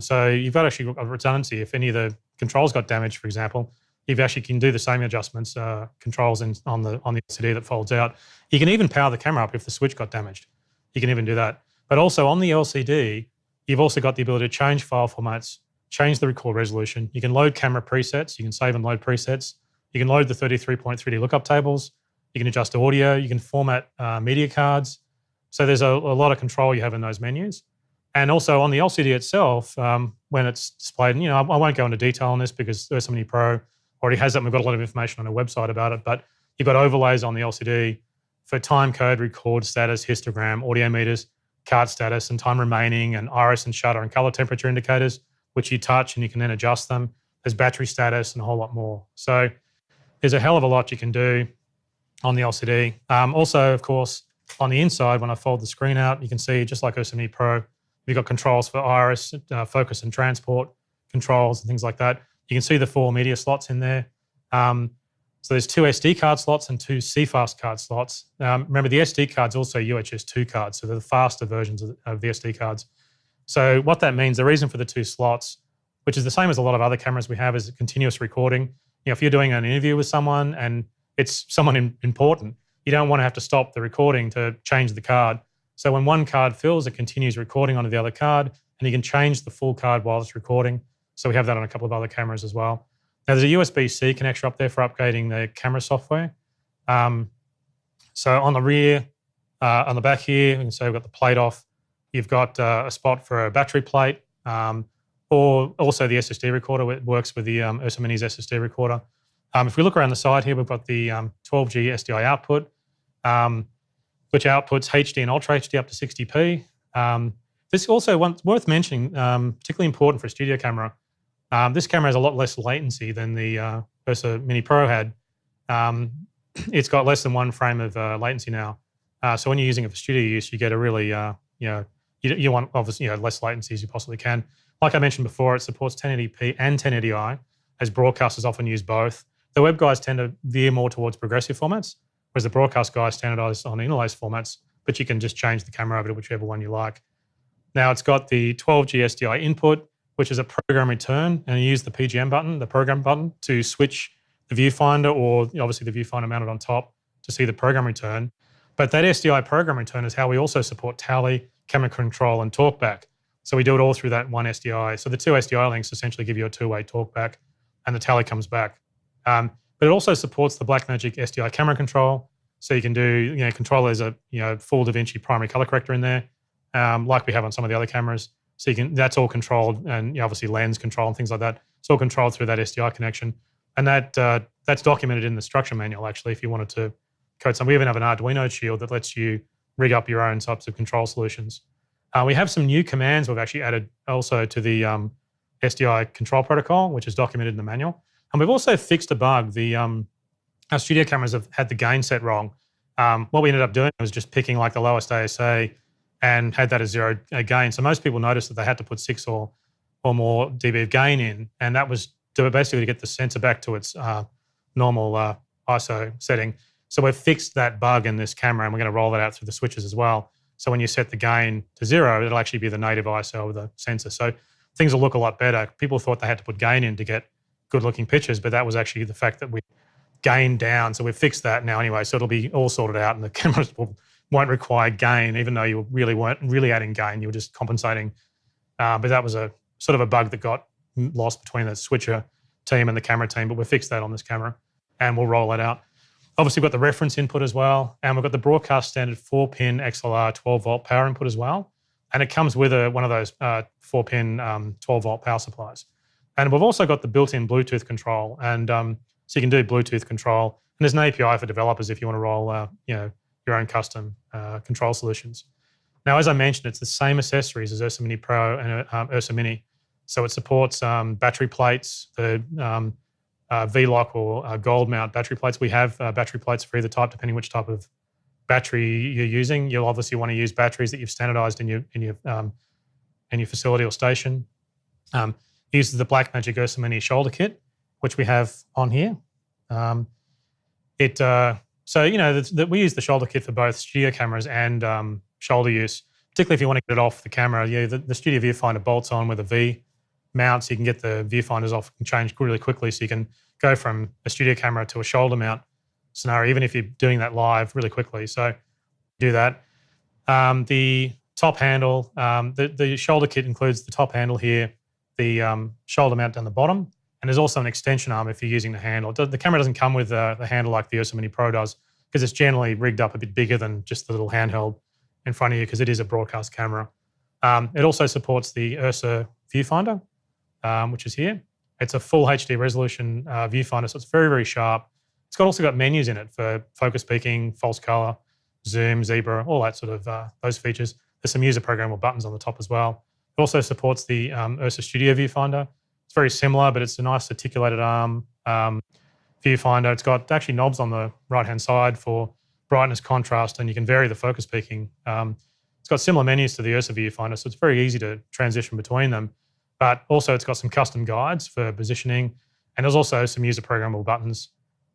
So you've got actually a redundancy. If any of the controls got damaged, for example, you actually can do the same adjustments, controls on the LCD that folds out. You can even power the camera up if the switch got damaged. You can even do that. But also on the LCD, you've also got the ability to change file formats, change the record resolution. You can load camera presets. You can save and load presets. You can load the 33-point 3D lookup tables. You can adjust audio. You can format media cards. So there's a lot of control you have in those menus. And also on the LCD itself, when it's displayed, and I won't go into detail on this because Ursa Mini Pro already has that, and we've got a lot of information on our website about it, but you've got overlays on the LCD for time code, record status, histogram, audio meters, card status, and time remaining, and iris and shutter and color temperature indicators, which you touch and you can then adjust them. There's battery status and a whole lot more. So there's a hell of a lot you can do on the LCD. Also, of course, on the inside, when I fold the screen out, you can see, just like Ursa Mini Pro, you've got controls for iris, focus and transport controls and things like that. You can see the 4 media slots in there. So there's 2 SD card slots and 2 CFast card slots. Remember, the SD card's also UHS 2 cards, so they're the faster versions of the SD cards. So what that means, the reason for the 2 slots, which is the same as a lot of other cameras we have, is continuous recording. If you're doing an interview with someone and it's someone important, you don't want to have to stop the recording to change the card. So when one card fills, it continues recording onto the other card, and you can change the full card while it's recording. So we have that on a couple of other cameras as well. Now there's a USB-C connector up there for updating the camera software. So on the rear, on the back here, you can see we've got the plate off. You've got a spot for a battery plate, or also the SSD recorder. It works with the Ursa Mini's SSD recorder. If we look around the side here, we've got the 12G SDI output, which outputs HD and Ultra HD up to 60p. This also worth mentioning, particularly important for a studio camera. This camera has a lot less latency than the Ursa Mini Pro had. It's got less than 1 frame of latency now. So when you're using it for studio use, you get a really, you want obviously less latency as you possibly can. Like I mentioned before, it supports 1080p and 1080i, as broadcasters often use both. The web guys tend to veer more towards progressive formats, whereas the broadcast guys standardize on interlace formats, but you can just change the camera over to whichever one you like. Now it's got the 12G SDI input, which is a program return, and you use the PGM button, the program button, to switch the viewfinder, or obviously the viewfinder mounted on top, to see the program return. But that SDI program return is how we also support tally, camera control, and talkback. So we do it all through that one SDI. So the 2 SDI links essentially give you a 2-way talkback, and the tally comes back. But it also supports the Blackmagic SDI camera control. So you can do, control as a, full DaVinci primary color corrector in there, like we have on some of the other cameras. So that's all controlled, and obviously lens control and things like that. It's all controlled through that SDI connection. And that's documented in the structure manual, actually, if you wanted to code some. We even have an Arduino shield that lets you rig up your own types of control solutions. We have some new commands we've actually added also to the SDI control protocol, which is documented in the manual. And we've also fixed a bug. Our studio cameras have had the gain set wrong. What we ended up doing was just picking like the lowest ASA and had that as 0 gain. So most people noticed that they had to put 6 or more dB of gain in, and that was basically to get the sensor back to its normal ISO setting. So we've fixed that bug in this camera, and we're going to roll that out through the switches as well. So when you set the gain to 0, it'll actually be the native ISO of the sensor. So things will look a lot better. People thought they had to put gain in to get good-looking pictures, but that was actually the fact that we gained down. So we've fixed that now anyway. So it'll be all sorted out, and the cameras won't require gain, even though you really weren't really adding gain. You were just compensating. But that was a sort of a bug that got lost between the switcher team and the camera team. But we fixed that on this camera, and we'll roll it out. Obviously, we've got the reference input as well, and we've got the broadcast standard 4-pin XLR 12-volt power input as well. And it comes with one of those 4-pin 12-volt power supplies. And we've also got the built-in Bluetooth control, and so you can do Bluetooth control. And there's an API for developers if you want to roll, your own custom control solutions. Now, as I mentioned, it's the same accessories as Ursa Mini Pro and Ursa Mini. So it supports battery plates, the V-Lock or gold mount battery plates. We have battery plates for either type, depending which type of battery you're using. You'll obviously want to use batteries that you've standardized in your facility or station. Uses the Blackmagic Ursa Mini shoulder kit, which we have on here. We use the shoulder kit for both studio cameras and shoulder use, particularly if you want to get it off the camera. The Studio Viewfinder bolts on with a V mount, so you can get the viewfinders off and change really quickly, so you can go from a studio camera to a shoulder mount scenario, even if you're doing that live really quickly. So do that. The top handle, the shoulder kit includes the top handle here, the shoulder mount down the bottom, and there's also an extension arm if you're using the handle. The camera doesn't come with the handle like the Ursa Mini Pro does, because it's generally rigged up a bit bigger than just the little handheld in front of you, because it is a broadcast camera. It also supports the Ursa viewfinder, which is here. It's a full HD resolution viewfinder, so it's very, very sharp. It's also got menus in it for focus peaking, false color, zoom, zebra, all that sort of those features. There's some user programmable buttons on the top as well. It also supports the Ursa Studio viewfinder. It's very similar, but it's a nice articulated arm viewfinder. It's got actually knobs on the right-hand side for brightness, contrast, and you can vary the focus peaking. It's got similar menus to the Ursa viewfinder, so it's very easy to transition between them. But also it's got some custom guides for positioning, and there's also some user programmable buttons.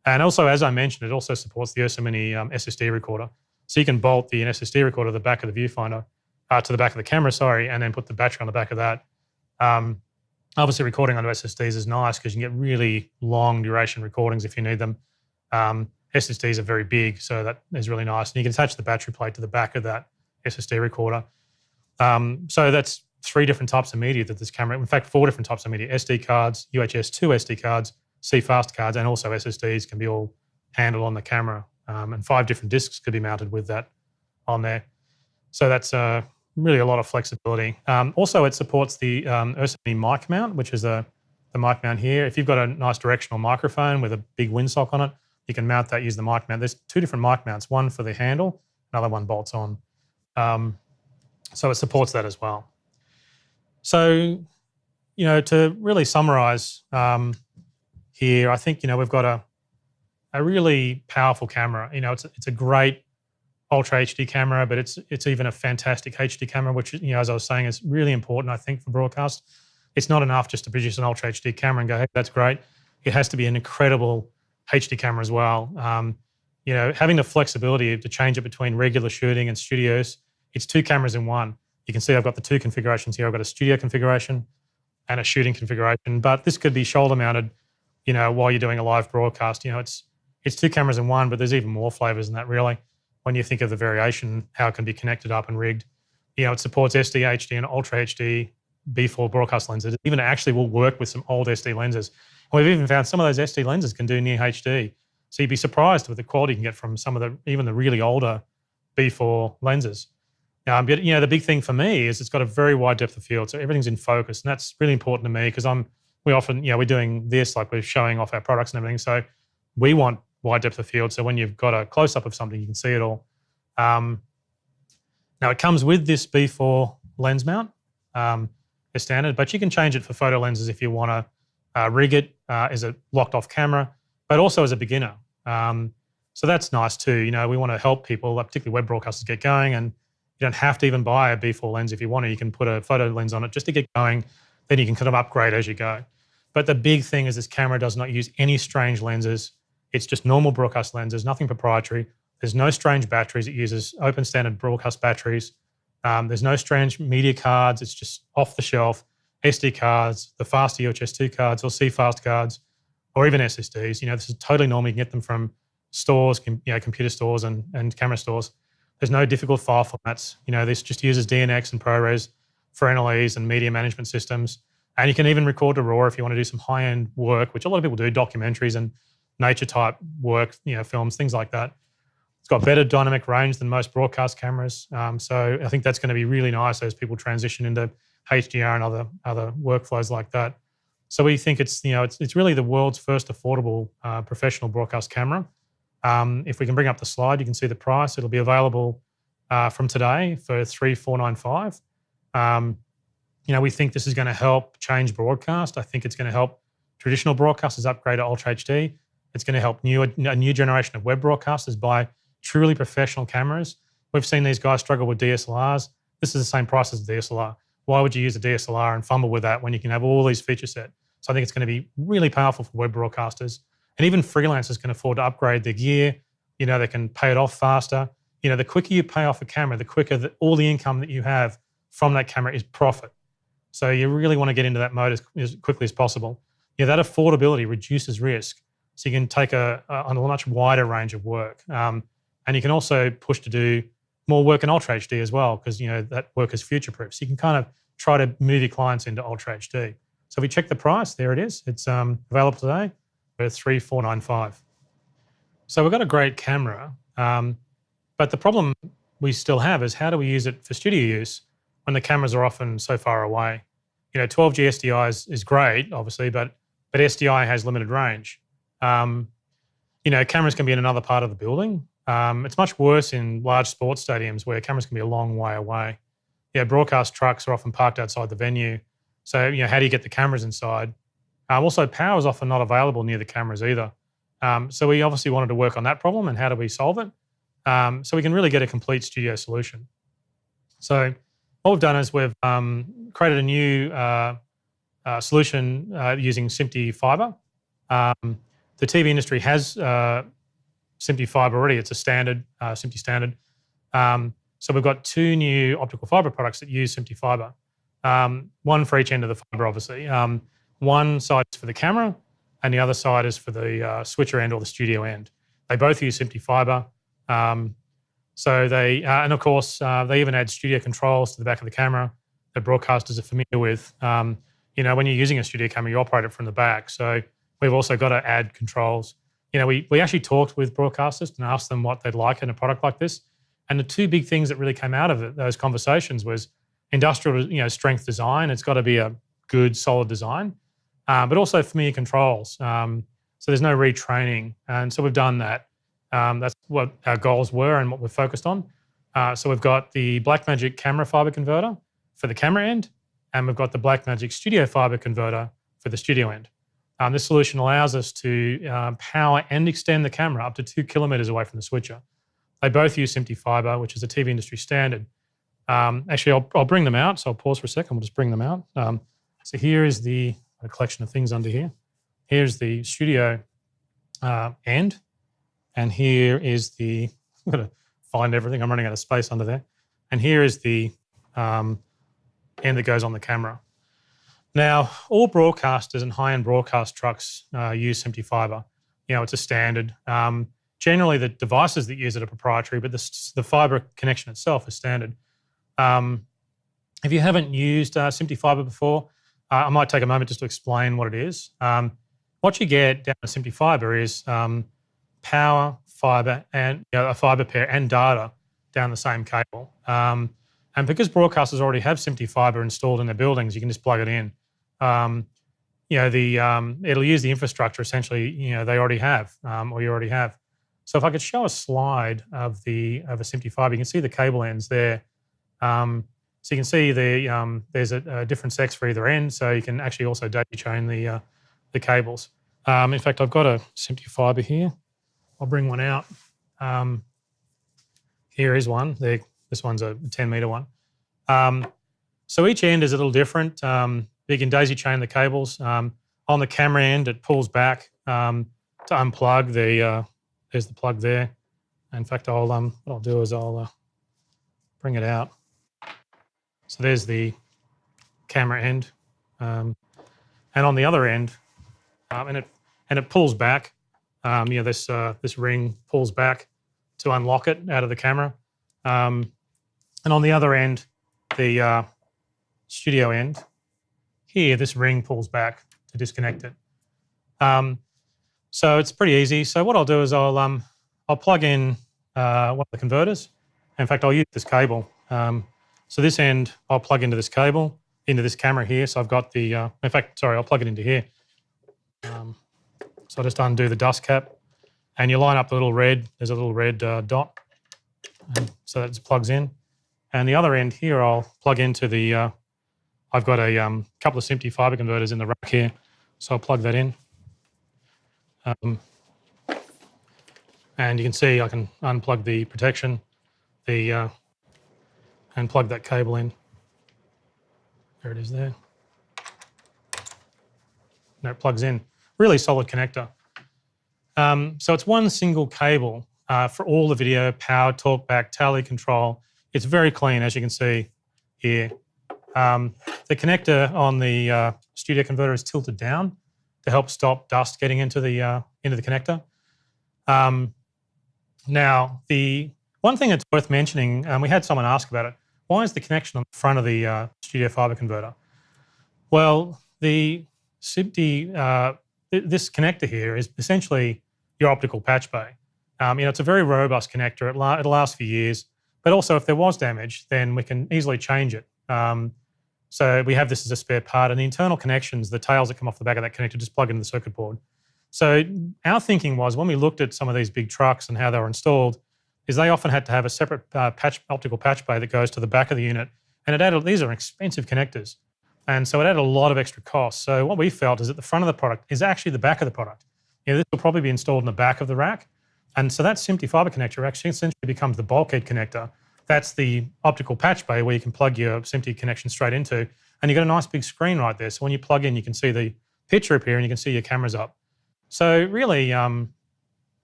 And also, as I mentioned, it also supports the Ursa Mini SSD recorder. So you can bolt the SSD recorder to the back of the viewfinder, to the back of the camera, and then put the battery on the back of that. Obviously, recording on SSDs is nice because you can get really long duration recordings if you need them. SSDs are very big, so that is really nice. And you can attach the battery plate to the back of that SSD recorder. So that's 3 different types of media that this camera, in fact, 4 different types of media: SD cards, UHS 2 SD cards, CFast cards, and also SSDs can be all handled on the camera. And 5 different discs could be mounted with that on there. So that's really a lot of flexibility. Also, it supports the Ursa Mini mic mount, which is the mic mount here. If you've got a nice directional microphone with a big windsock on it, you can mount that, use the mic mount. There's 2 different mic mounts, one for the handle, another one bolts on. So it supports that as well. So, to really summarize here, I think, we've got a really powerful camera. It's a great Ultra HD camera, but it's even a fantastic HD camera, which, as I was saying, is really important, I think, for broadcast. It's not enough just to produce an Ultra HD camera and go, hey, that's great. It has to be an incredible HD camera as well. Having the flexibility to change it between regular shooting and studios, it's 2 cameras in one. You can see I've got the 2 configurations here. I've got a studio configuration and a shooting configuration, but this could be shoulder mounted, while you're doing a live broadcast. It's 2 cameras in one, but there's even more flavors than that, really. When you think of the variation, how it can be connected up and rigged. It supports SD, HD, and Ultra HD B4 broadcast lenses. It even actually will work with some old SD lenses. We've even found some of those SD lenses can do near HD. So you'd be surprised with the quality you can get from some of even the really older B4 lenses. But the big thing for me is it's got a very wide depth of field, so everything's in focus, and that's really important to me because we often, we're doing this, like we're showing off our products and everything. So we want wide depth of field. So when you've got a close up of something, you can see it all. Now it comes with this B4 lens mount as standard, but you can change it for photo lenses if you want to rig it as a locked off camera, but also as a beginner. So that's nice too. We want to help people, particularly web broadcasters, get going, and you don't have to even buy a B4 lens if you want to. You can put a photo lens on it just to get going. Then you can kind of upgrade as you go. But the big thing is this camera does not use any strange lenses. It's just normal broadcast lenses, nothing proprietary. There's no strange batteries. It uses open standard broadcast batteries. There's no strange media cards. It's just off the shelf SD cards, the fast UHS-2 cards or CFast cards, or even SSDs. This is totally normal. You can get them from stores, computer stores and camera stores. There's no difficult file formats. This just uses DNX and ProRes for NLEs and media management systems. And you can even record to RAW if you want to do some high-end work, which a lot of people do, documentaries and nature-type work, films, things like that. It's got better dynamic range than most broadcast cameras. So I think that's going to be really nice as people transition into HDR and other workflows like that. So we think it's really the world's first affordable professional broadcast camera. If we can bring up the slide, you can see the price. It'll be available from today for $3,495. We think this is going to help change broadcast. I think it's going to help traditional broadcasters upgrade to Ultra HD. It's going to help a new generation of web broadcasters buy truly professional cameras. We've seen these guys struggle with DSLRs. This is the same price as a DSLR. Why would you use a DSLR and fumble with that when you can have all these feature set? So I think it's going to be really powerful for web broadcasters. And even freelancers can afford to upgrade their gear. They can pay it off faster. The quicker you pay off a camera, the quicker all the income that you have from that camera is profit. So you really want to get into that mode as quickly as possible. That affordability reduces risk. So you can take on a much wider range of work. And you can also push to do more work in Ultra HD as well, because that work is future-proof. So you can kind of try to move your clients into Ultra HD. So if we check the price, there it is. It's available today for $3,495. So we've got a great camera, but the problem we still have is how do we use it for studio use when the cameras are often so far away? 12G SDI is great, obviously, but SDI has limited range. Cameras can be in another part of the building. It's much worse in large sports stadiums where cameras can be a long way away. Broadcast trucks are often parked outside the venue. So, how do you get the cameras inside? Also, power is often not available near the cameras either. So we obviously wanted to work on that problem and how do we solve it? So we can really get a complete studio solution. So what we've done is we've created a new solution using SMPTE Fiber. The TV industry has SMPTE Fiber already. It's a standard, SMPTE standard. So we've got two new optical fiber products that use SMPTE Fiber. One for each end of the fiber, obviously. One side is for the camera and the other side is for the switcher end or the studio end. They both use SMPTE Fiber. So they, and of course, they even add studio controls to the back of the camera that broadcasters are familiar with. When you're using a studio camera, you operate it from the back. So we've also got to add controls. We actually talked with broadcasters and asked them what they'd like in a product like this. And the two big things that really came out of those conversations was industrial, strength design. It's got to be a good, solid design, but also familiar controls. So there's no retraining. And so we've done that. That's what our goals were and what we're focused on. So we've got the Blackmagic camera fiber converter for the camera end, and we've got the Blackmagic studio fiber converter for the studio end. This solution allows us to power and extend the camera up to 2 kilometers away from the switcher. They both use SMPTE Fiber, which is a TV industry standard. Actually, I'll bring them out. So I'll pause for a second. We'll just bring them out. So here is a collection of things under here. Here's the studio end. And here is I'm going to find everything. I'm running out of space under there. And here is the end that goes on the camera. Now, all broadcasters and high-end broadcast trucks use SMPTE Fiber. It's a standard. Generally, the devices that use it are proprietary, but the fiber connection itself is standard. If you haven't used SMPTE Fiber before, I might take a moment just to explain what it is. what you get down a SMPTE fiber is power, fiber, and a fiber pair and data down the same cable. And because broadcasters already have SMPTE fiber installed in their buildings, you can just plug it in. It'll use the infrastructure essentially. They already have, or you already have. So if I could show a slide of a SMPTE fiber, you can see the cable ends there. So you can see there's a different sex for either end. So you can actually also daisy chain the cables. In fact, I've got a SMPTE fiber here. I'll bring one out. Here is one. This one's a 10-meter one. So each end is a little different. You can daisy chain the cables. On the camera end, it pulls back to unplug. There's the plug there. In fact, what I'll do is I'll bring it out. So there's the camera end, and on the other end, and it pulls back. This ring pulls back to unlock it out of the camera, and on the other end, the studio end. Here, this ring pulls back to disconnect it. So it's pretty easy. So what I'll do is I'll plug in one of the converters. In fact, I'll use this cable. So this end, I'll plug into this cable, into this camera here. So I've got I'll plug it into here. So I'll just undo the dust cap, and you line up the little red, there's a little red dot. And so that just plugs in. And the other end here, I'll plug into I've got a couple of SMPTE fiber converters in the rack here. So I'll plug that in. And you can see I can unplug the protection, and plug that cable in. There it is there. And it plugs in. Really solid connector. So it's one single cable for all the video, power, talkback, tally control. It's very clean, as you can see here. The connector on the studio converter is tilted down to help stop dust getting into the connector. Now, the one thing that's worth mentioning, we had someone ask about it, why is the connection on the front of the studio fiber converter? Well, the SMPTE, this connector here is essentially your optical patch bay. It's a very robust connector. It'll last for years, but also if there was damage, then we can easily change it. So we have this as a spare part, and the internal connections, the tails that come off the back of that connector, just plug into the circuit board. So our thinking was, when we looked at some of these big trucks and how they were installed, is they often had to have a separate optical patch bay that goes to the back of the unit, and these are expensive connectors, and so it added a lot of extra costs. So what we felt is that the front of the product is actually the back of the product. This will probably be installed in the back of the rack, and so that SMPTE fiber connector actually essentially becomes the bulkhead connector. That's the optical patch bay where you can plug your SMPTE connection straight into, and you've got a nice big screen right there. So when you plug in, you can see the picture up here, and you can see your cameras up. So really,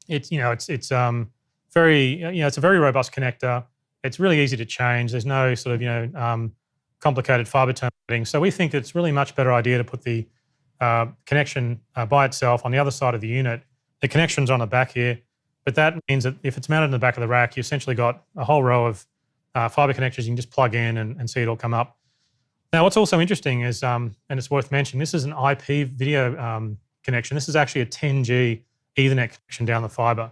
it's a very robust connector. It's really easy to change. There's no sort of complicated fiber terminating. So we think it's really a much better idea to put the connection by itself on the other side of the unit. The connection's on the back here, but that means that if it's mounted in the back of the rack, you essentially got a whole row of fiber connectors you can just plug in and see it all come up. Now, what's also interesting is, and it's worth mentioning, this is an IP video connection. This is actually a 10G Ethernet connection down the fiber.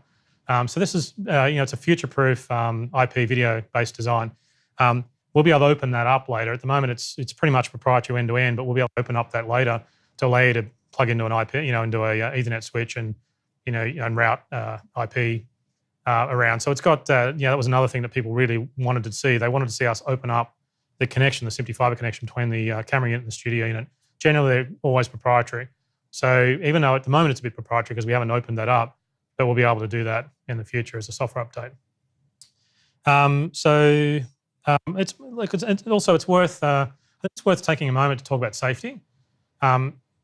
So this is, it's a future-proof IP video-based design. We'll be able to open that up later. At the moment, it's pretty much proprietary end-to-end, but we'll be able to open up that later to allow you to plug into an IP, into a Ethernet switch and route IP around. So it's got, that was another thing that people really wanted to see. They wanted to see us open up the connection, the SMPTE fiber connection between the camera unit and the studio unit. Generally, they're always proprietary. So even though at the moment it's a bit proprietary because we haven't opened that up, but we'll be able to do that in the future as a software update. It's worth taking a moment to talk about safety.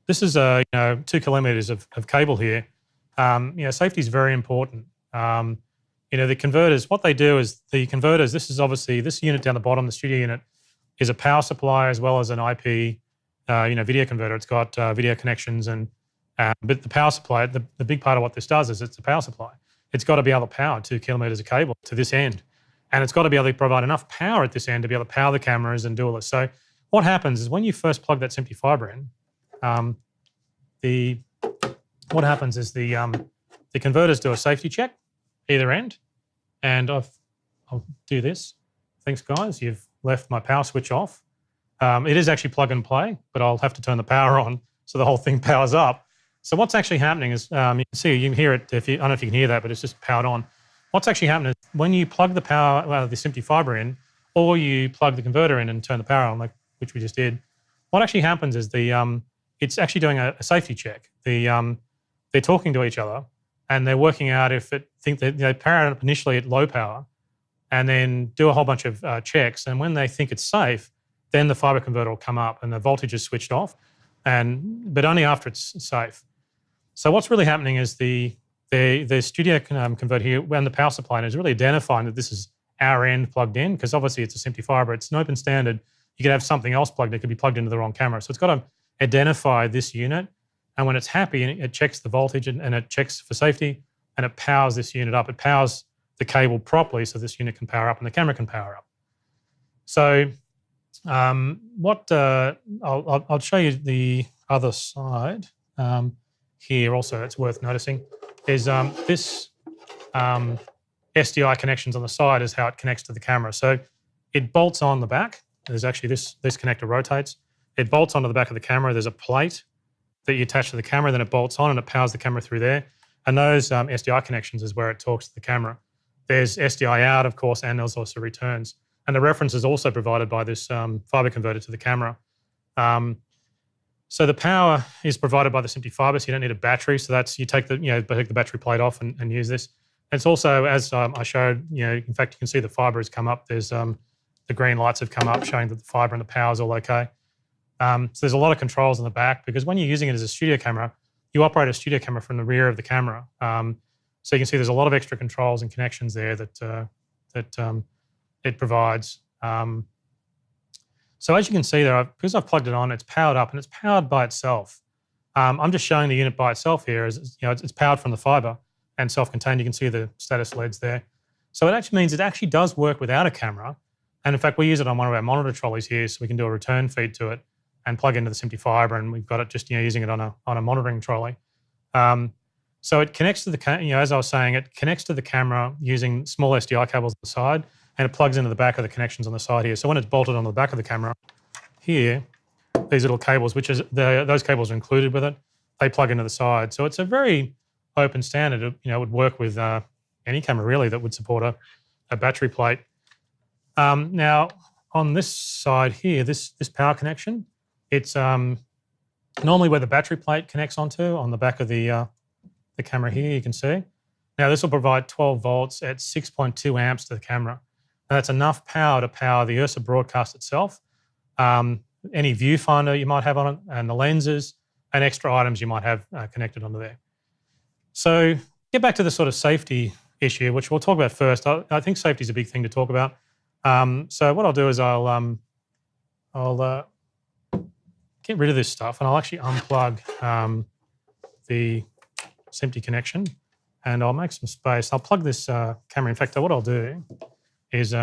This is 2 kilometers of cable here. Safety is very important. The converters, what they do is the converters, this is obviously, this unit down the bottom, the studio unit, is a power supply as well as an IP, video converter. It's got video connections but the power supply, the big part of what this does is it's a power supply. It's got to be able to power 2 kilometers of cable to this end. And it's got to be able to provide enough power at this end to be able to power the cameras and do all this. So what happens is when you first plug that SMPTE fiber in, what happens is the converters do a safety check either end, and I'll do this. Thanks, guys. You've left my power switch off. It is actually plug and play, but I'll have to turn the power on so the whole thing powers up. So what's actually happening is, you can see, you can hear it, I don't know if you can hear that, but it's just powered on. What's actually happening is when you plug the power, the SMPTE fiber in, or you plug the converter in and turn the power on, like which we just did, what actually happens is it's actually doing a safety check. They're talking to each other and they're working out if they power it up initially at low power and then do a whole bunch of checks. And when they think it's safe, then the fiber converter will come up and the voltage is switched off, but only after it's safe. So what's really happening is the studio converter here, when the power supply is really identifying that this is our end plugged in, because obviously it's a SMPTE fiber, it's an open standard. You could have something else plugged, it could be plugged into the wrong camera. So it's got to identify this unit, and when it's happy, it checks the voltage and it checks for safety, and it powers this unit up. It powers the cable properly so this unit can power up and the camera can power up. So I'll show you the other side here also, it's worth noticing, is this SDI connections on the side is how it connects to the camera. So it bolts on the back. There's actually this connector rotates. It bolts onto the back of the camera. There's a plate that you attach to the camera, then it bolts on and it powers the camera through there. And those SDI connections is where it talks to the camera. There's SDI out, of course, and there's also returns. And the reference is also provided by this fiber converter to the camera. So the power is provided by the SMPTE fiber, so you don't need a battery. So that's, you take the battery plate off and use this. It's also, as I showed, in fact, you can see the fiber has come up. There's the green lights have come up showing that the fiber and the power is all okay. So there's a lot of controls in the back, because when you're using it as a studio camera, you operate a studio camera from the rear of the camera. So you can see there's a lot of extra controls and connections there that it provides. So as you can see there, because I've plugged it on, it's powered up and it's powered by itself. I'm just showing the unit by itself here. It's powered from the fiber and self-contained. You can see the status LEDs there. So it actually means it actually does work without a camera. And in fact, we use it on one of our monitor trolleys here, so we can do a return feed to it and plug into the SMPTE fiber, and we've got it just using it on a monitoring trolley. So it connects to the, as I was saying, it connects to the camera using small SDI cables on the side, and it plugs into the back of the connections on the side here. So when it's bolted onto the back of the camera, here, these little cables, those cables are included with it, they plug into the side. So it's a very open standard. It would work with any camera really that would support a battery plate. Now on this side here, this power connection, it's normally where the battery plate connects onto on the back of the camera here, you can see. Now this will provide 12 volts at 6.2 amps to the camera. Now that's enough power to power the Ursa broadcast itself, any viewfinder you might have on it, and the lenses, and extra items you might have connected onto there. So get back to the sort of safety issue, which we'll talk about first. I think safety is a big thing to talk about. So what I'll do is I'll get rid of this stuff, and I'll actually unplug the SMPTE connection, and I'll make some space. I'll plug this camera. In fact, what I'll do is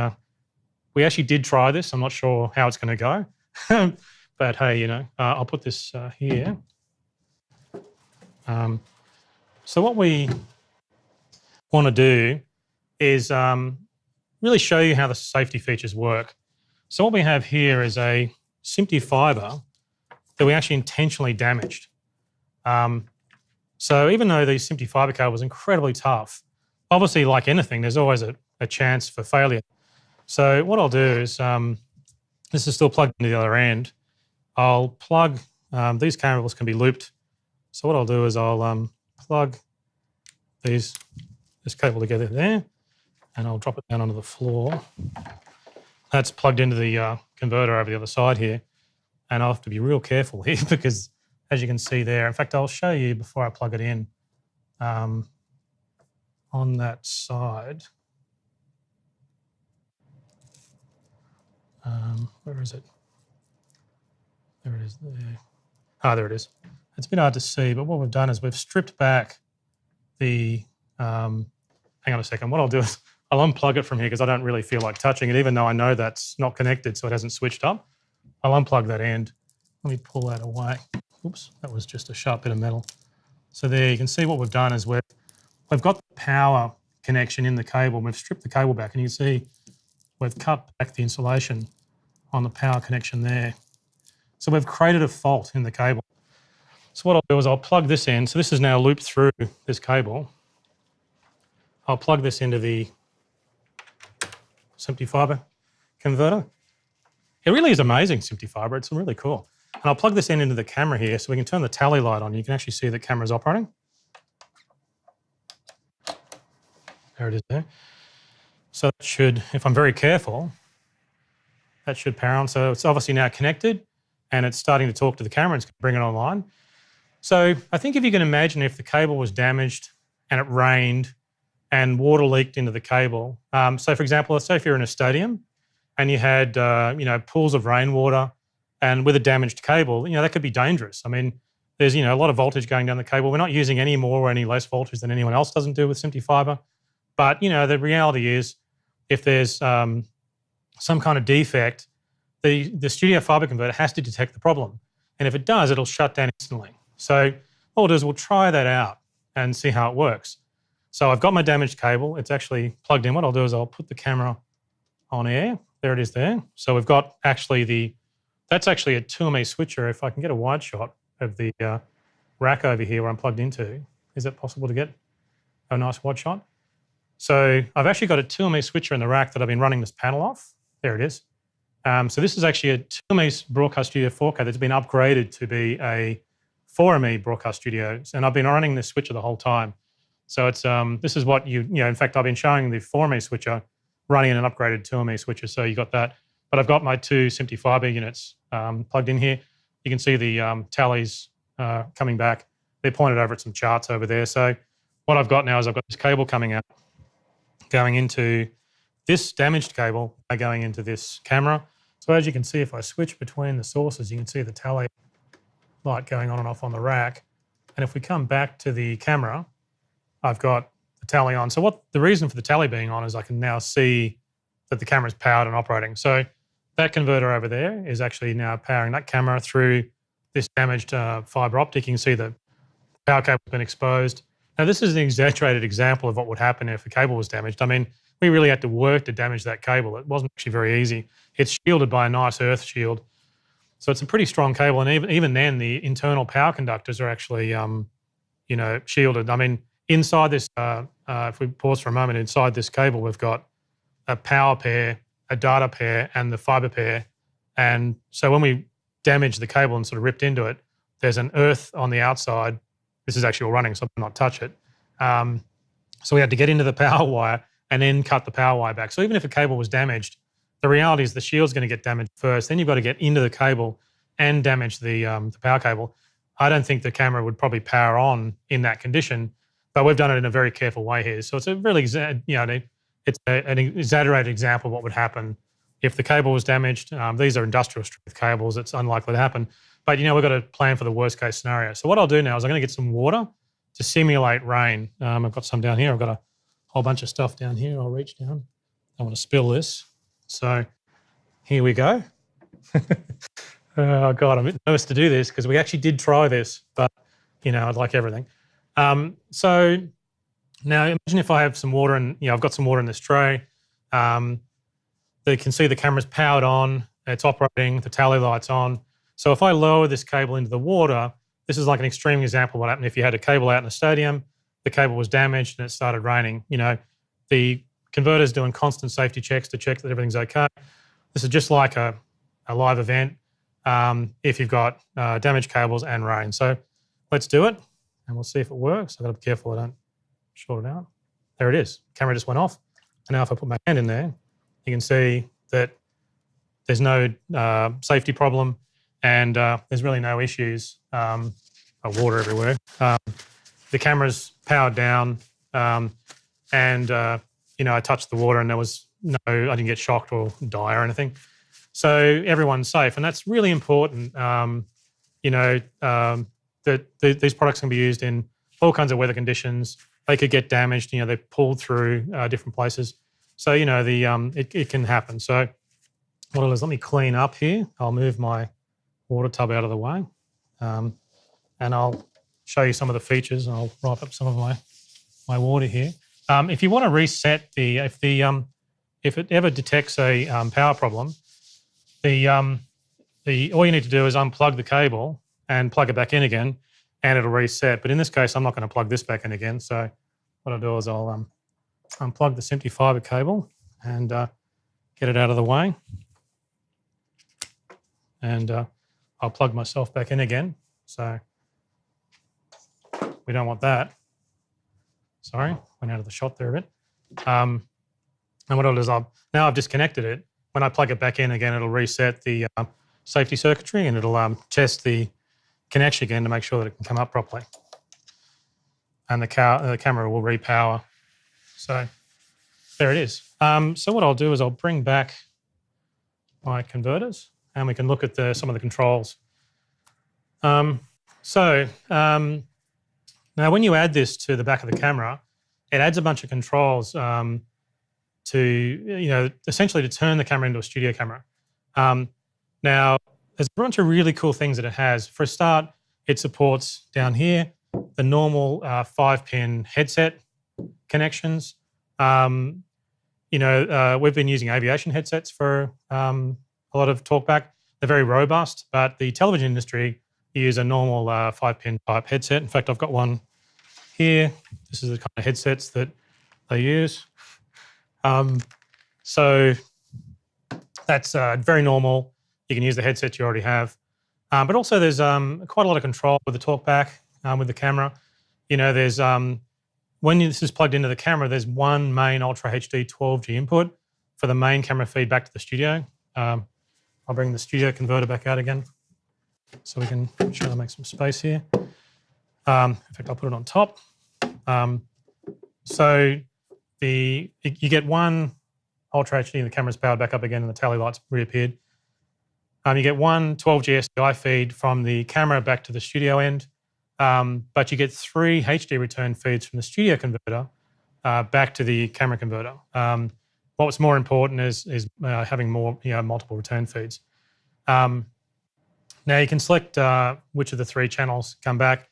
we actually did try this. I'm not sure how it's going to go, but hey, I'll put this here. So what we want to do is really show you how the safety features work. So what we have here is a SMPTE fiber that we actually intentionally damaged. So even though the SMPTE fiber cable was incredibly tough, obviously like anything, there's always a chance for failure. So what I'll do is, this is still plugged into the other end. I'll plug, these cables can be looped. So what I'll do is I'll plug this cable together there, and I'll drop it down onto the floor. That's plugged into the converter over the other side here. And I'll have to be real careful here because as you can see there, in fact, I'll show you before I plug it in on that side. Where is it? There it is. There. Ah, there it is. It's a bit hard to see, but what we've done is we've stripped back the, hang on a second. What I'll do is I'll unplug it from here because I don't really feel like touching it, even though I know that's not connected, so it hasn't switched up. I'll unplug that end. Let me pull that away. Oops, that was just a sharp bit of metal. So there you can see what we've done is we've got the power connection in the cable. We've stripped the cable back and you can see we've cut back the insulation on the power connection there. So we've created a fault in the cable. So what I'll do is I'll plug this in. So this is now looped through this cable. I'll plug this into the SMPTE fibre converter. It really is amazing, SMPTE fibre. It's really cool. And I'll plug this in into the camera here so we can turn the tally light on. You can actually see the camera's operating. There it is there. So that should, if I'm very careful, that should power on. So it's obviously now connected and it's starting to talk to the camera and it's going to bring it online. So I think if you can imagine if the cable was damaged and it rained and water leaked into the cable. So for example, let's say if you're in a stadium and you had pools of rainwater and with a damaged cable, that could be dangerous. I mean, there's a lot of voltage going down the cable. We're not using any more or any less voltage than anyone else doesn't do with SMPTE fibre. But the reality is if there's some kind of defect, the studio fibre converter has to detect the problem. And if it does, it'll shut down instantly. So what we'll do is we'll try that out and see how it works. So I've got my damaged cable. It's actually plugged in. What I'll do is I'll put the camera on air. There it is there. So we've got actually that's actually a 2MA switcher. If I can get a wide shot of the rack over here where I'm plugged into, is it possible to get a nice wide shot? So I've actually got a 2MA switcher in the rack that I've been running this panel off. There it is. So this is actually a 2MA Broadcast Studio 4K that's been upgraded to be a 4MA Broadcast Studio, and I've been running this switcher the whole time. So it's this is what in fact I've been showing the 4MA switcher running in an upgraded 2MA switcher, so you got that. But I've got my two SMPTE fibre units plugged in here. You can see the tallies coming back. They're pointed over at some charts over there. So what I've got now is I've got this cable coming out, going into this damaged cable, going into this camera. So as you can see, if I switch between the sources, you can see the tally light going on and off on the rack. And if we come back to the camera, I've got the tally on. So the reason for the tally being on is I can now see that the camera's powered and operating. So that converter over there is actually now powering that camera through this damaged fibre optic. You can see the power cable's been exposed. Now this is an exaggerated example of what would happen if a cable was damaged. I mean, we really had to work to damage that cable. It wasn't actually very easy. It's shielded by a nice earth shield. So it's a pretty strong cable, and even then, the internal power conductors are actually, shielded. I mean, inside this, if we pause for a moment, inside this cable, we've got a power pair, a data pair, and the fibre pair. And so when we damaged the cable and sort of ripped into it, there's an earth on the outside. This is actually all running, so I will not touch it. So we had to get into the power wire and then cut the power wire back. So even if a cable was damaged, the reality is the shield's going to get damaged first. Then you've got to get into the cable and damage the power cable. I don't think the camera would probably power on in that condition, but we've done it in a very careful way here. So it's a really, it's an exaggerated example of what would happen if the cable was damaged. These are industrial strength cables. It's unlikely to happen. But, we've got to plan for the worst case scenario. So what I'll do now is I'm going to get some water to simulate rain. I've got some down here. I've got a whole bunch of stuff down here. I'll reach down. I want to spill this. So here we go. Oh, God, I'm a bit nervous to do this because we actually did try this, but, I'd like everything. So now imagine if I have some water and, I've got some water in this tray. They can see the camera's powered on, it's operating, the tally light's on. So if I lower this cable into the water, this is like an extreme example of what happened if you had a cable out in a stadium, the cable was damaged and it started raining. The converter's doing constant safety checks to check that everything's okay. This is just like a live event if you've got damaged cables and rain. So let's do it and we'll see if it works. I've got to be careful I don't short it out. There it is. Camera just went off. And now if I put my hand in there, you can see that there's no safety problem and there's really no issues. Water everywhere. The camera's powered down and I touched the water and I didn't get shocked or die or anything. So everyone's safe, and that's really important. That these products can be used in all kinds of weather conditions. They could get damaged. They're pulled through different places. So it can happen. So what I'll do is let me clean up here. I'll move my water tub out of the way, and I'll show you some of the features, and I'll wrap up some of my water here. If you want to reset if it ever detects a power problem, all you need to do is unplug the cable and plug it back in again, and it'll reset. But in this case, I'm not going to plug this back in again. So what I'll do is I'll unplug the SMPTE fiber cable and get it out of the way. And I'll plug myself back in again. So we don't want that. Sorry, went out of the shot there a bit. And what I'll do is now I've disconnected it. When I plug it back in again, it'll reset the safety circuitry, and it'll test the connection again to make sure that it can come up properly. And the camera will repower. So there it is. So what I'll do is I'll bring back my converters, and we can look at some of the controls. Now when you add this to the back of the camera, it adds a bunch of controls to essentially to turn the camera into a studio camera. Now there's a bunch of really cool things that it has. For a start, it supports down here the normal 5-pin headset connections. We've been using aviation headsets for a lot of talkback. They're very robust, but the television industry use a normal 5-pin type headset. In fact, I've got one here. This is the kind of headsets that they use. So that's very normal. You can use the headset you already have. But also there's quite a lot of control with the talkback with the camera. There's when this is plugged into the camera, there's one main Ultra HD 12G input for the main camera feed back to the studio. I'll bring the studio converter back out again so we can try to make some space here. In fact, I'll put it on top. So you get one Ultra HD and the camera's powered back up again and the tally lights reappeared. You get one 12G SDI feed from the camera back to the studio end, but you get 3 HD return feeds from the studio converter back to the camera converter. What's more important is having more, multiple return feeds. Now you can select which of the 3 channels come back.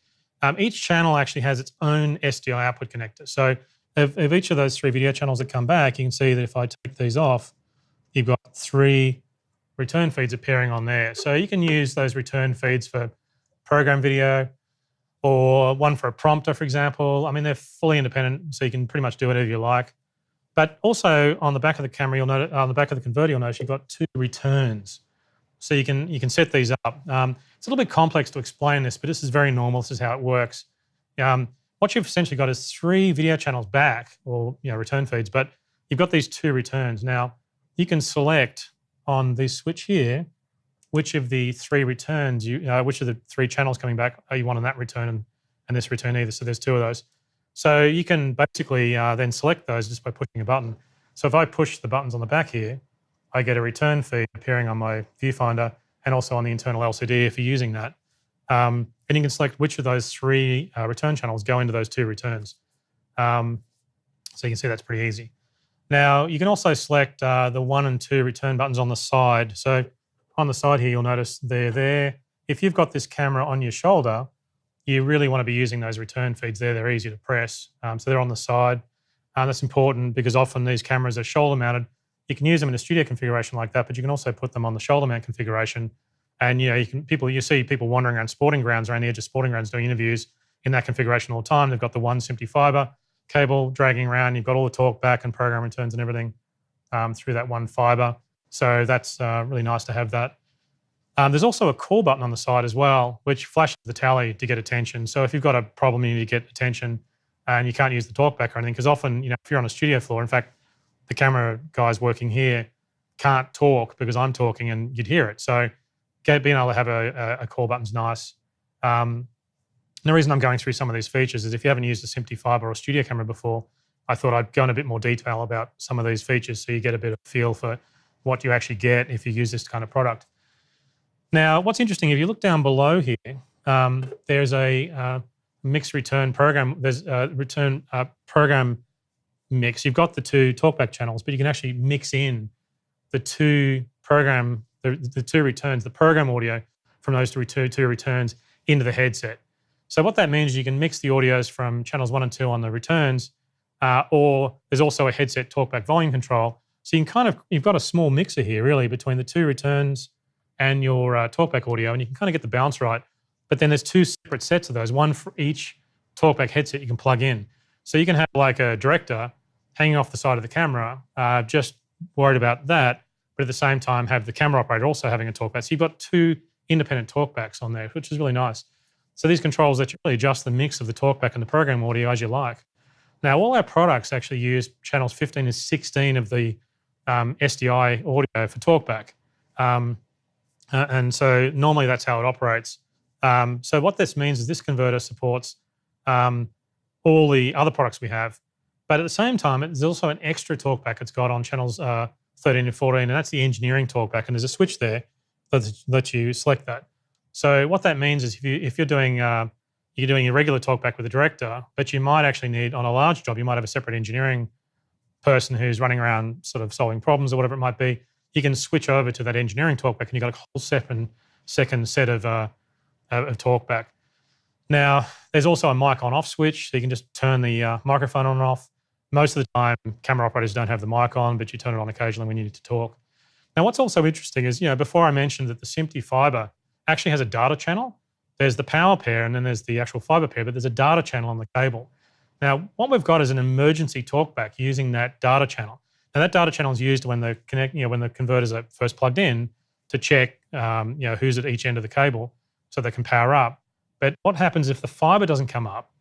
Each channel actually has its own SDI output connector. So of each of those 3 video channels that come back, you can see that if I take these off, you've got 3 return feeds appearing on there. So you can use those return feeds for program video or one for a prompter, for example. I mean, they're fully independent, so you can pretty much do whatever you like. But also on the back of the camera, you'll notice, on the back of the converter, you'll notice you've got 2 returns. So you can set these up. It's a little bit complex to explain this, but this is very normal. This is how it works. What you've essentially got is 3 video channels back, or return feeds, but you've got these 2 returns. Now you can select on this switch here which of the 3 returns, which of the 3 channels coming back you want on that return and this return either. So there's 2 of those. So you can basically then select those just by pushing a button. So if I push the buttons on the back here, I get a return feed appearing on my viewfinder and also on the internal LCD if you're using that. And you can select which of those 3 return channels go into those 2 returns. So you can see that's pretty easy. Now, you can also select the 1 and 2 return buttons on the side. So on the side here, you'll notice they're there. If you've got this camera on your shoulder, you really want to be using those return feeds there. They're easy to press. So they're on the side. That's important because often these cameras are shoulder mounted. You can use them in a studio configuration like that, but you can also put them on the shoulder mount configuration. And you see people wandering around sporting grounds, around the edge of sporting grounds doing interviews in that configuration all the time. They've got the one SMPTE fiber cable dragging around. You've got all the talk back and program returns and everything through that one fiber. So that's really nice to have that. There's also a call button on the side as well, which flashes the tally to get attention. So if you've got a problem, you need to get attention and you can't use the talkback or anything, because often, if you're on a studio floor, in fact, the camera guys working here can't talk because I'm talking and you'd hear it. So being able to have a call button's nice. And the reason I'm going through some of these features is if you haven't used a SMPTE fiber or studio camera before, I thought I'd go in a bit more detail about some of these features so you get a bit of feel for what you actually get if you use this kind of product. Now, what's interesting, if you look down below here, there's a mix return program. There's a return program mix. You've got the 2 talkback channels, but you can actually mix in the 2 returns, the program audio from those 2 returns into the headset. So what that means is you can mix the audios from channels 1 and 2 on the returns, or there's also a headset talkback volume control. So you can you've got a small mixer here really between the 2 returns and your talkback audio, and you can kind of get the balance right. But then there's 2 separate sets of those, one for each talkback headset you can plug in. So you can have like a director hanging off the side of the camera, just worried about that, but at the same time have the camera operator also having a talkback. So you've got 2 independent talkbacks on there, which is really nice. So these controls let you really adjust the mix of the talkback and the program audio as you like. Now, all our products actually use channels 15 and 16 of the SDI audio for talkback. And so normally that's how it operates. So what this means is this converter supports all the other products we have, but at the same time, there's also an extra talkback it's got on channels 13 and 14, and that's the engineering talkback, and there's a switch there that lets you select that. So what that means is if you're doing your regular talkback with a director, but you might actually need, on a large job, you might have a separate engineering person who's running around sort of solving problems or whatever it might be, you can switch over to that engineering talkback and you've got a whole second set of talkback. Now, there's also a mic on-off switch, so you can just turn the microphone on and off. Most of the time, camera operators don't have the mic on, but you turn it on occasionally when you need to talk. Now, what's also interesting is, before I mentioned that the SMPTE fiber actually has a data channel. There's the power pair and then there's the actual fiber pair, but there's a data channel on the cable. Now, what we've got is an emergency talkback using that data channel. Now, that data channel is used when the when the converters are first plugged in to check, who's at each end of the cable so they can power up. But what happens if the fiber doesn't come up?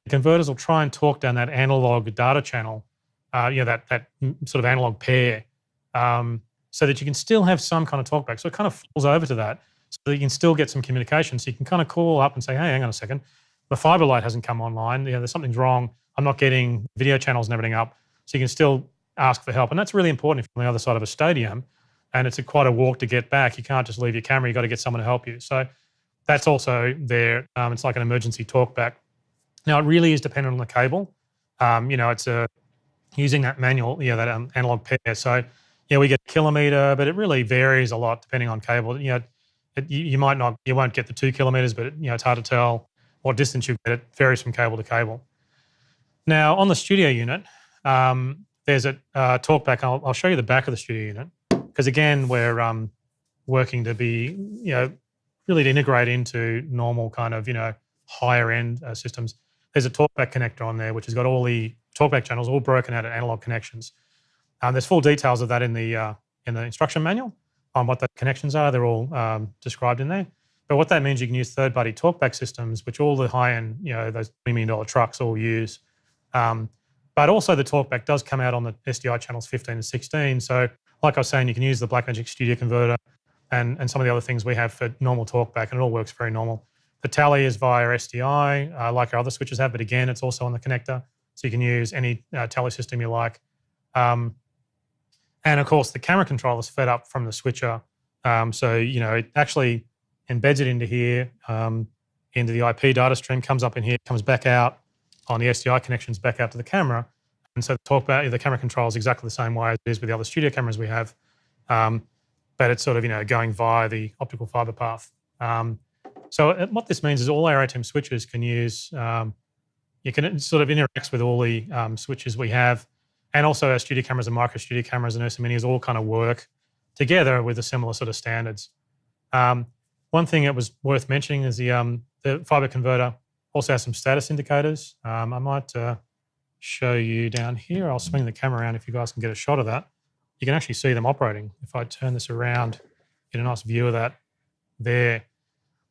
The converters will try and talk down that analog data channel, that sort of analog pair, so that you can still have some kind of talkback. So it kind of falls over to that, so that you can still get some communication. So you can kind of call up and say, hey, hang on a second, the fiber light hasn't come online. There's something's wrong. I'm not getting video channels and everything up. So you can still ask for help. And that's really important if you're on the other side of a stadium and it's quite a walk to get back. You can't just leave your camera. You've got to get someone to help you. So that's also there. It's like an emergency talkback. Now, it really is dependent on the cable. It's using that manual, that analog pair. So, we get a kilometre, but it really varies a lot depending on cable. You won't get the 2 kilometres, but it's hard to tell what distance you get. It varies from cable to cable. Now, on the studio unit, there's a talkback. I'll show you the back of the studio unit because again, we're working to be, really to integrate into normal kind of, higher end systems. There's a talkback connector on there, which has got all the talkback channels all broken out at analog connections. There's full details of that in the instruction manual on what the connections are. They're all described in there. But what that means, you can use third-party talkback systems, which all the high-end, those $20 million trucks all use. But also the talkback does come out on the SDI channels 15 and 16. So like I was saying, you can use the Blackmagic Studio Converter and some of the other things we have for normal talkback, and it all works very normal. The tally is via SDI, like our other switches have, but again, it's also on the connector. So you can use any tally system you like. And of course, the camera control is fed up from the switcher. It actually embeds it into here, into the IP data stream, comes up in here, comes back out on the SDI connections, back out to the camera. And so the camera control is exactly the same way as it is with the other studio cameras we have. But it's sort of, going via the optical fiber path. So what this means is all our ATEM switches can use, you can sort of interact with all the switches we have. And also our studio cameras and micro studio cameras and Ursa Minis all kind of work together with a similar sort of standards. One thing that was worth mentioning is the fiber converter also has some status indicators. I might show you down here. I'll swing the camera around if you guys can get a shot of that. You can actually see them operating. If I turn this around, get a nice view of that there.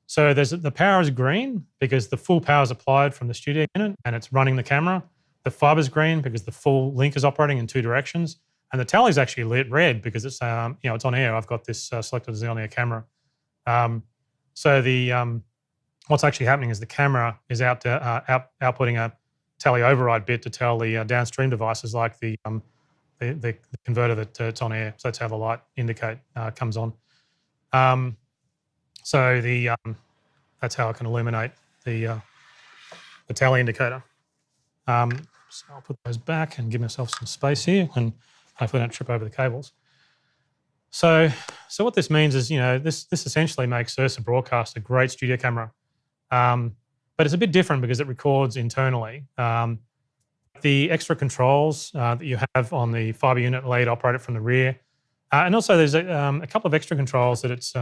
So the power is green because the full power is applied from the studio unit and it's running the camera. The fiber is green because the full link is operating in 2 directions. And the tally is actually lit red because it's it's on air. I've got this selected as the on-air camera. What's actually happening is the camera is outputting a tally override bit to tell the downstream devices like the converter that it's on air. So that's how the light indicate comes on. That's how I can illuminate the tally indicator. So I'll put those back and give myself some space here and hopefully don't trip over the cables. So what this means is, this essentially makes Ursa Broadcast a great studio camera. but it's a bit different because it records internally. The extra controls that you have on the fiber unit allow you to operate it from the rear. And also there's a couple of extra controls that it's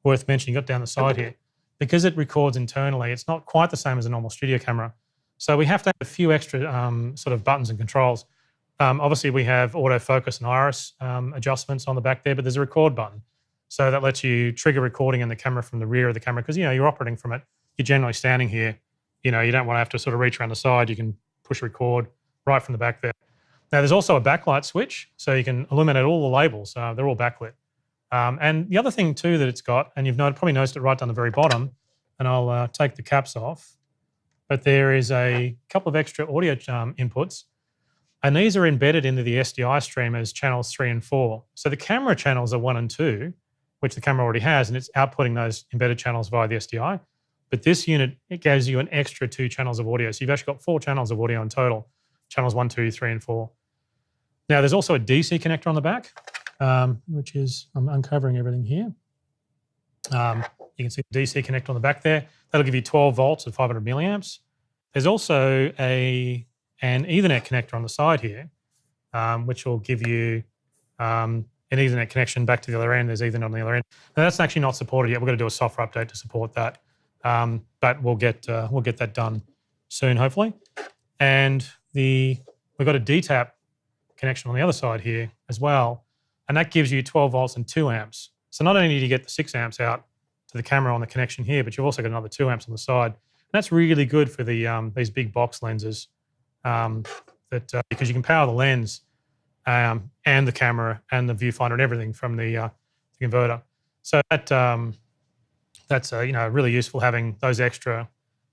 worth mentioning. You got down the side here. Because it records internally, it's not quite the same as a normal studio camera. So we have to have a few extra sort of buttons and controls. Obviously we have autofocus and iris adjustments on the back there, but there's a record button. So that lets you trigger recording in the camera from the rear of the camera because, you're operating from it. You're generally standing here. You don't want to have to sort of reach around the side. You can push record right from the back there. Now there's also a backlight switch, so you can illuminate all the labels. They're all backlit. And the other thing too that it's got, and you've probably noticed it right down the very bottom, and I'll take the caps off, but there is a couple of extra audio inputs, and these are embedded into the SDI stream as channels 3 and 4. So the camera channels are 1 and 2, which the camera already has, and it's outputting those embedded channels via the SDI. But this unit, it gives you an extra 2 channels of audio. So you've actually got 4 channels of audio in total, channels 1, 2, 3, and 4. Now there's also a DC connector on the back, which is, I'm uncovering everything here. You can see the DC connector on the back there. That'll give you 12 volts at 500 milliamps. There's also an Ethernet connector on the side here, which will give you an Ethernet connection back to the other end. There's Ethernet on the other end. Now that's actually not supported yet. We're going to do a software update to support that, but we'll get that done soon, hopefully. And we've got a DTAP connection on the other side here as well, and that gives you 12 volts and 2 amps. So not only do you get the 6 amps out to the camera on the connection here, but you've also got another 2 amps on the side. And that's really good for the these big box lenses, because you can power the lens and the camera and the viewfinder and everything from the converter. So that's really useful having those extra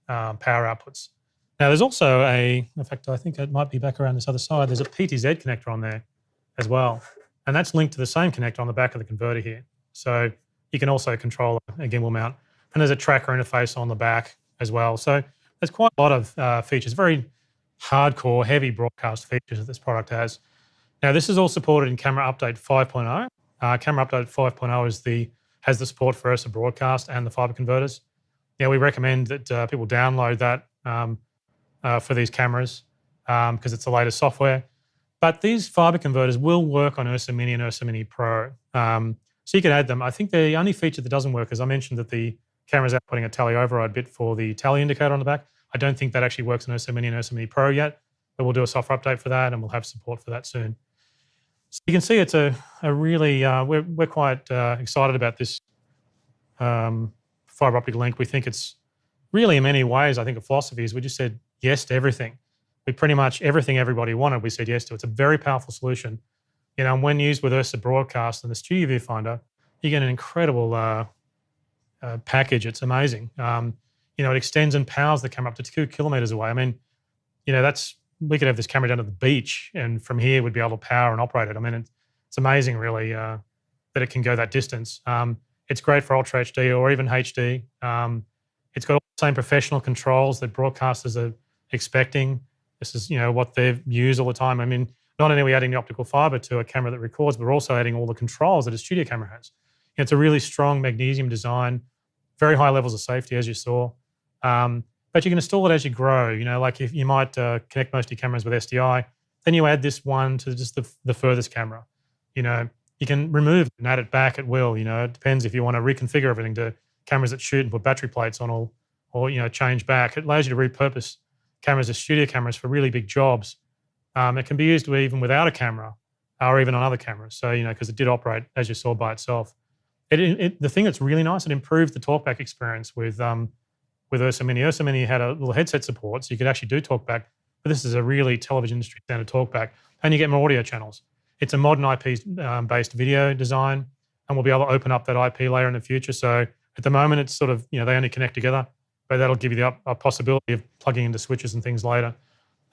power outputs. Now there's also in fact, I think it might be back around this other side, there's a PTZ connector on there as well. And that's linked to the same connector on the back of the converter here. So you can also control a gimbal mount. And there's a tracker interface on the back as well. So there's quite a lot of features, very hardcore, heavy broadcast features that this product has. Now this is all supported in Camera Update 5.0. Camera Update 5.0 has the support for Ursa Broadcast and the fiber converters. We recommend that people download that for these cameras because it's the latest software. But these fiber converters will work on Ursa Mini and Ursa Mini Pro. So you can add them. I think the only feature that doesn't work is I mentioned that the camera's outputting a tally override bit for the tally indicator on the back. I don't think that actually works on Ursa Mini and Ursa Mini Pro yet, but we'll do a software update for that and we'll have support for that soon. So you can see it's a really, we're quite excited about this fiber optic link. We think it's really in many ways, I think the philosophy is we just said yes to everything. We pretty much everything everybody wanted, we said yes to. It's a very powerful solution. And when used with Ursa Broadcast and the Studio Viewfinder, you get an incredible package. It's amazing. It extends and powers the camera up to 2 kilometers away. I mean, we could have this camera down at the beach and from here we'd be able to power and operate it. I mean, it's amazing really that it can go that distance. It's great for Ultra HD or even HD. It's got all the same professional controls that broadcasters are expecting. This is, what they use all the time. I mean, not only are we adding the optical fiber to a camera that records, but we're also adding all the controls that a studio camera has. It's a really strong magnesium design, very high levels of safety, as you saw. But you can install it as you grow. Like if you might connect most of your cameras with SDI, then you add this one to just the furthest camera. You can remove it and add it back at will. It depends if you want to reconfigure everything to cameras that shoot and put battery plates on or change back. It allows you to repurpose cameras as studio cameras for really big jobs. It can be used even without a camera or even on other cameras. So, because it did operate, as you saw, by itself. The thing that's really nice, it improved the talkback experience with Ursa Mini. Ursa Mini had a little headset support, so you could actually do talkback, but this is a really television industry standard talkback, and you get more audio channels. It's a modern IP-based video design, and we'll be able to open up that IP layer in the future. So at the moment, it's sort of, they only connect together, but that'll give you the possibility of plugging into switches and things later.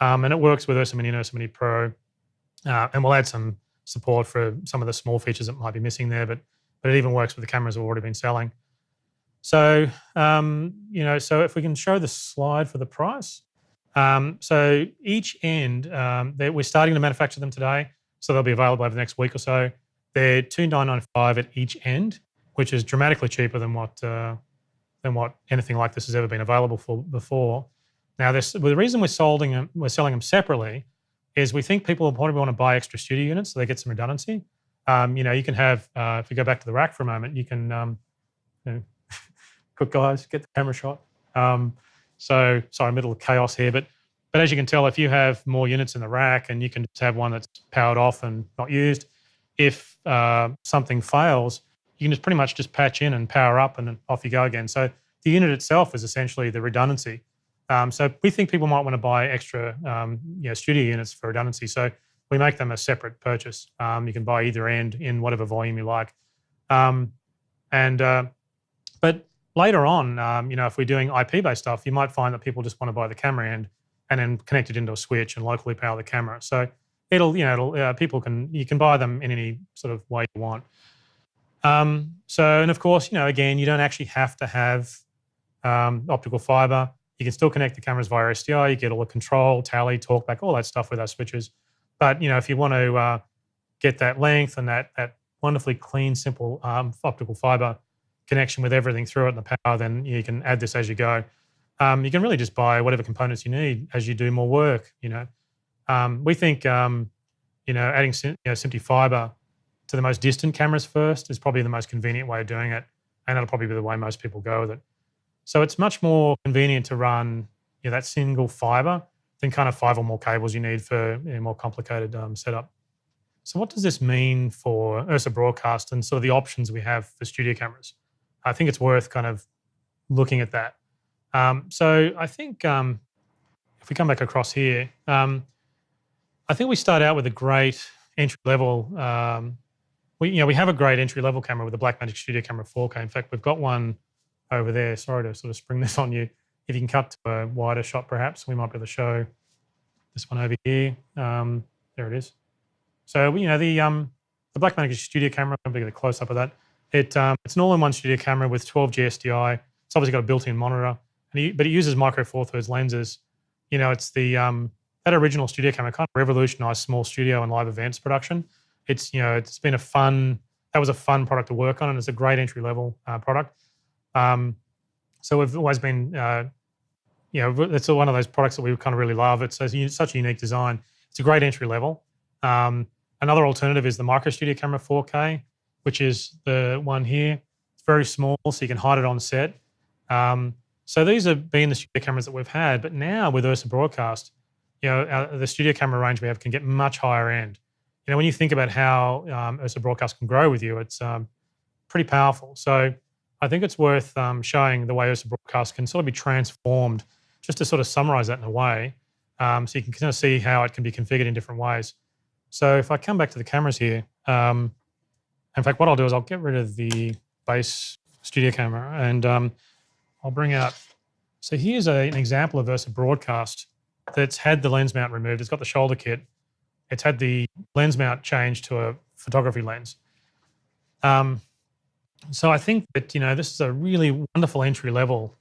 And it works with Ursa Mini and Ursa Mini Pro, and we'll add some support for some of the small features that might be missing there, but it even works with the cameras we've already been selling. So, so if we can show the slide for the price. So each end, we're starting to manufacture them today, so they'll be available over the next week or so. They're $2,995 at each end, which is dramatically cheaper than what than what anything like this has ever been available for before. Now, the reason we're selling them separately is we think people will probably want to buy extra studio units so they get some redundancy. You can have, if we go back to the rack for a moment, you can, quick guys, get the camera shot. So sorry, middle of chaos here, but as you can tell, if you have more units in the rack and you can just have one that's powered off and not used, if something fails, you can just pretty much just patch in and power up and then off you go again. So the unit itself is essentially the redundancy. So we think people might want to buy extra studio units for redundancy. So we make them a separate purchase. You can buy either end in whatever volume you like. But later on, if we're doing IP-based stuff, you might find that people just want to buy the camera end and then connect it into a switch and locally power the camera. So you can buy them in any sort of way you want. And of course, again, you don't actually have to have optical fiber. You can still connect the cameras via SDI. You get all the control, tally, talkback, all that stuff with our switches. But if you want to get that length and that wonderfully clean, simple optical fiber connection with everything through it and the power, then you can add this as you go. You can really just buy whatever components you need as you do more work. We think adding SMPTE fiber to the most distant cameras first is probably the most convenient way of doing it, and that'll probably be the way most people go with it. So it's much more convenient to run that single fiber than kind of 5 or more cables you need for a more complicated setup. So what does this mean for Ursa Broadcast and sort of the options we have for studio cameras? I think it's worth kind of looking at that. So I think if we come back across here, I think we start out with a great entry level. We have a great entry level camera with the Blackmagic Studio Camera 4K. In fact, we've got one over there. Sorry to sort of spring this on you. If you can cut to a wider shot, perhaps we might be able to show this one over here. There it is. So the Blackmagic Studio Camera. I'm going to get a close up of that. It's an all-in-one studio camera with 12G SDI. It's obviously got a built-in monitor, but it uses micro Four Thirds lenses. It's that original studio camera kind of revolutionized small studio and live events production. It's been a fun product to work on, and it's a great entry-level product. So we've always been, it's one of those products that we kind of really love. It's such a unique design. It's a great entry level. Another alternative is the Micro Studio Camera 4K, which is the one here. It's very small, so you can hide it on set. So these have been the studio cameras that we've had, but now with Ursa Broadcast, the studio camera range we have can get much higher end. When you think about how Ursa Broadcast can grow with you, it's pretty powerful. So I think it's worth showing the way Ursa Broadcast can sort of be transformed, just to sort of summarize that in a way, so you can kind of see how it can be configured in different ways. So if I come back to the cameras here, in fact, what I'll do is I'll get rid of the base studio camera and I'll bring out, so here's an example of Ursa Broadcast that's had the lens mount removed. It's got the shoulder kit. It's had the lens mount changed to a photography lens. So I think that, this is a really wonderful entry level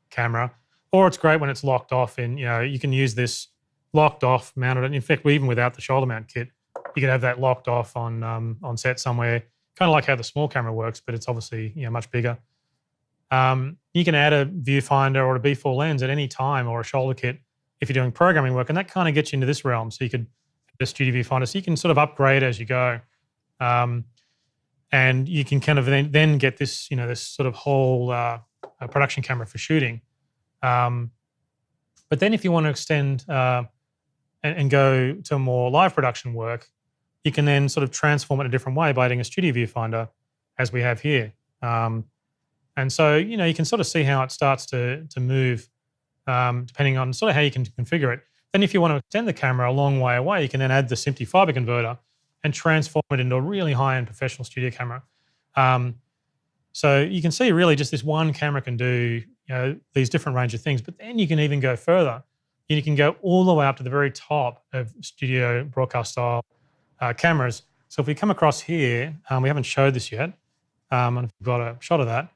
camera, or it's great when it's locked off and, you can use this locked off, mounted. And in fact, even without the shoulder mount kit, you can have that locked off on set somewhere, kind of like how the small camera works, but it's obviously, much bigger. You can add a viewfinder or a B4 lens at any time, or a shoulder kit if you're doing programming work, and that kind of gets you into this realm. So you could the studio viewfinder, so you can sort of upgrade as you go, and you can kind of then get this, this sort of whole production camera for shooting. But then if you want to extend and go to more live production work, you can then sort of transform it a different way by adding a studio viewfinder, as we have here. And so, you can sort of see how it starts to move depending on sort of how you can configure it. Then if you want to extend the camera a long way away, you can then add the SMPTE fiber converter and transform it into a really high-end professional studio camera. So you can see really just this one camera can do these different range of things, but then you can even go further. You can go all the way up to the very top of studio broadcast style cameras. So if we come across here, we haven't showed this yet, and we've got a shot of that,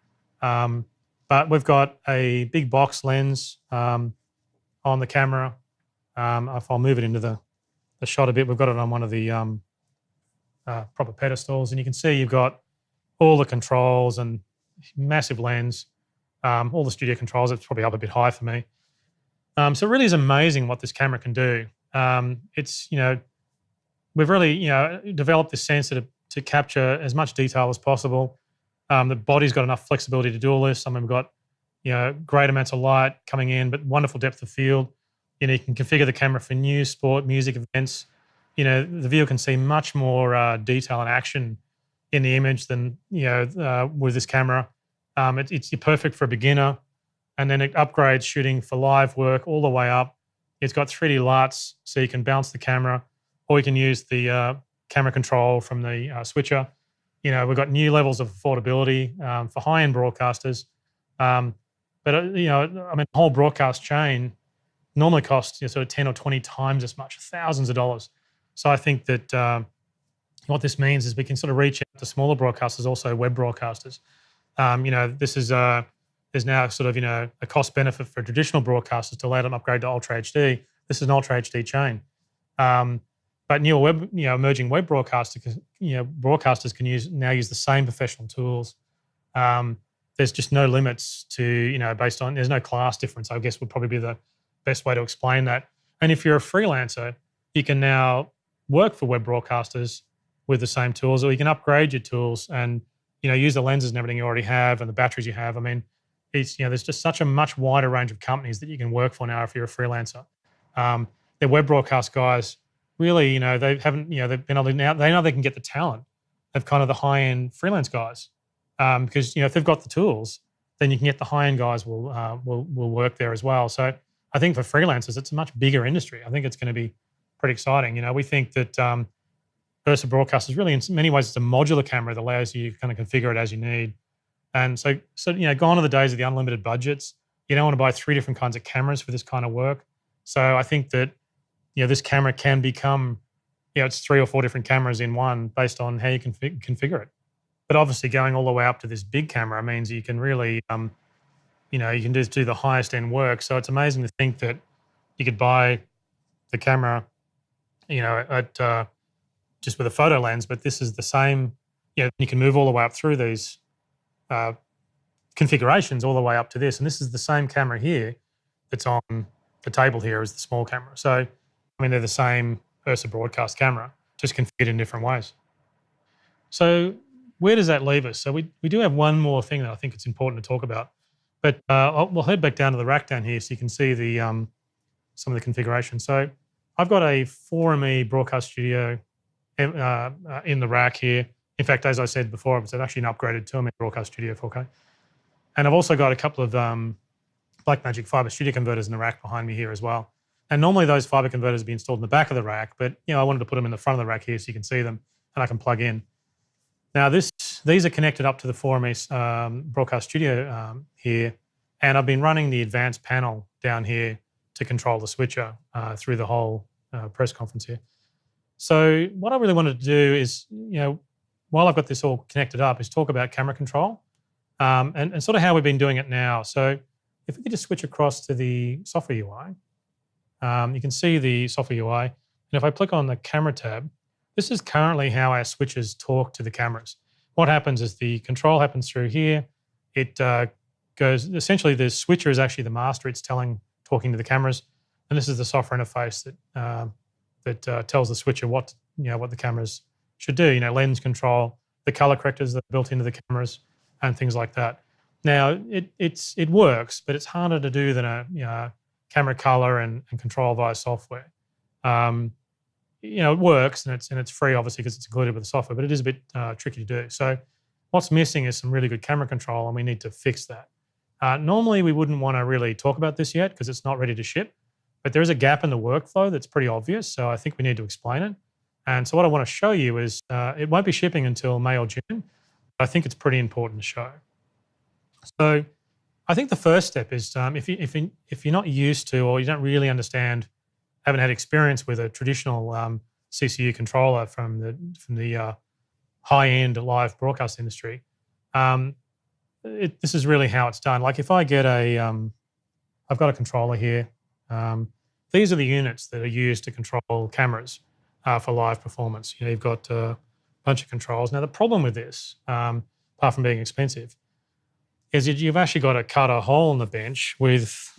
but we've got a big box lens on the camera. If I'll move it into the shot a bit, we've got it on one of the proper pedestals, and you can see you've got all the controls and massive lens. All the studio controls, it's probably up a bit high for me. So it really is amazing what this camera can do. It's, we've really, developed this sensor to capture as much detail as possible. The body's got enough flexibility to do all this. I mean, we've got, great amounts of light coming in, but wonderful depth of field. You can configure the camera for news, sport, music, events. The viewer can see much more detail and action in the image than, with this camera. It's perfect for a beginner. And then it upgrades shooting for live work all the way up. It's got 3D LUTs, so you can bounce the camera, or you can use the camera control from the switcher. We've got new levels of affordability for high-end broadcasters. But the whole broadcast chain normally costs sort of 10 or 20 times as much, thousands of dollars. So I think that what this means is we can sort of reach out to smaller broadcasters, also web broadcasters. This is there's now sort of a cost benefit for traditional broadcasters to allow them upgrade to Ultra HD. This is an Ultra HD chain. But newer web, emerging web broadcasters, broadcasters can now use the same professional tools. There's just no limits to, based on, there's no class difference, I guess would probably be the best way to explain that. And if you're a freelancer, you can now work for web broadcasters with the same tools, or you can upgrade your tools and, use the lenses and everything you already have and the batteries you have. I mean, there's just such a much wider range of companies that you can work for now if you're a freelancer. The web broadcast guys really, they haven't, they've been able to now, they know they can get the talent of kind of the high-end freelance guys. Because, if they've got the tools, then you can get the high-end guys will work there as well. So I think for freelancers, it's a much bigger industry. I think it's going to be pretty exciting. We think that Ursa Broadcast is really, in many ways, it's a modular camera that allows you to kind of configure it as you need. And so gone are the days of the unlimited budgets. You don't want to buy 3 different kinds of cameras for this kind of work. So I think that, this camera can become, it's 3 or 4 different cameras in one based on how you can configure it. But obviously going all the way up to this big camera means you can really, you can just do the highest end work. So it's amazing to think that you could buy the camera, at just with a photo lens, but this is the same, you can move all the way up through these configurations all the way up to this. And this is the same camera here that's on the table here as the small camera. So, they're the same Ursa Broadcast camera, just configured in different ways. So where does that leave us? So we do have one more thing that I think it's important to talk about, but we'll head back down to the rack down here so you can see the some of the configuration. So I've got a 4ME Broadcast Studio in the rack here. In fact, as I said before, it's actually an upgraded 2ME Broadcast Studio 4K. And I've also got a couple of Blackmagic Fiber Studio converters in the rack behind me here as well. And normally those fiber converters would be installed in the back of the rack, but I wanted to put them in the front of the rack here so you can see them and I can plug in. Now these are connected up to the 4ME Broadcast Studio here, and I've been running the advanced panel down here to control the switcher through the whole press conference here. So what I really wanted to do is, while I've got this all connected up, is talk about camera control and sort of how we've been doing it now. So if we could just switch across to the software UI, you can see the software UI. And if I click on the camera tab, this is currently how our switches talk to the cameras. What happens is the control happens through here. It goes, essentially the switcher is actually the master. It's talking to the cameras. And this is the software interface that tells the switcher what the cameras should do. Lens control, the color correctors that are built into the cameras and things like that. Now, it works, but it's harder to do than a camera color and control via software. It works and it's free, obviously, because it's included with the software, but it is a bit tricky to do. So what's missing is some really good camera control, and we need to fix that. Normally, we wouldn't want to really talk about this yet because it's not ready to ship, but there is a gap in the workflow that's pretty obvious, so I think we need to explain it. And so what I want to show you is it won't be shipping until May or June, but I think it's pretty important to show. So I think the first step is if you're not used to, or you don't really understand, haven't had experience with a traditional CCU controller from the high-end live broadcast industry, this is really how it's done. Like if I get I've got a controller here. These are the units that are used to control cameras for live performance. You've got a bunch of controls. Now the problem with this, apart from being expensive, is you've actually got to cut a hole in the bench with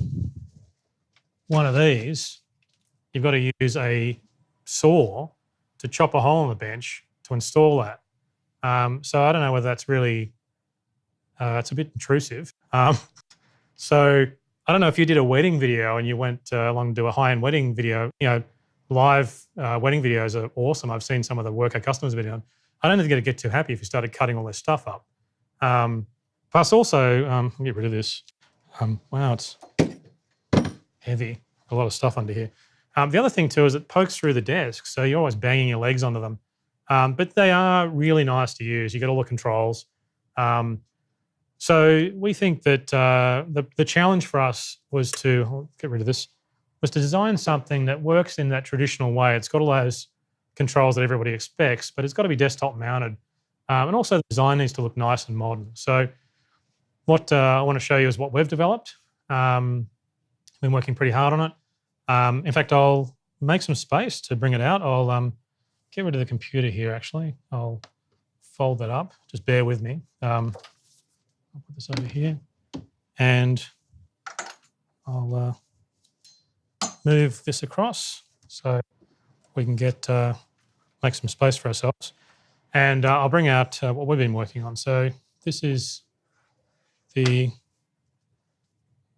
one of these. You've got to use a saw to chop a hole in the bench to install that. So I don't know whether that's really, it's a bit intrusive. So I don't know if you did a wedding video and you went along to do a high-end wedding video, live wedding videos are awesome. I've seen some of the work our customers have been doing. I don't think you're going to get too happy if you started cutting all this stuff up. Plus also, I'll get rid of this. Wow, it's heavy. A lot of stuff under here. The other thing too is it pokes through the desk, so you're always banging your legs onto them. But they are really nice to use. You get all the controls. So we think that the challenge for us was to, I'll get rid of this, was to design something that works in that traditional way. It's got all those controls that everybody expects, but it's got to be desktop mounted. And also the design needs to look nice and modern. So what I want to show you is what we've developed. Been working pretty hard on it. In fact, I'll make some space to bring it out. I'll get rid of the computer here, actually. I'll fold that up. Just bear with me. I'll put this over here. And I'll move this across so we can get make some space for ourselves. And I'll bring out what we've been working on. So this is the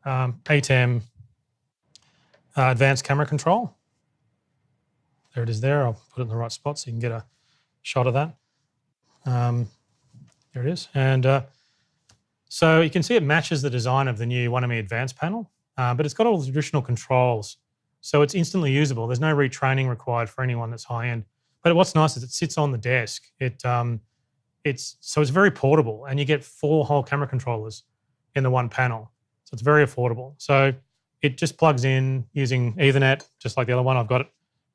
ATEM advanced camera control. There it is there. I'll put it in the right spot so you can get a shot of that. There it is. And so you can see it matches the design of the new 1ME Advanced panel, but it's got all the traditional controls. So it's instantly usable. There's no retraining required for anyone that's high-end. But what's nice is it sits on the desk. So it's very portable, and you get 4 whole camera controllers in the one panel. So it's very affordable. So it just plugs in using Ethernet, just like the other one. I've got it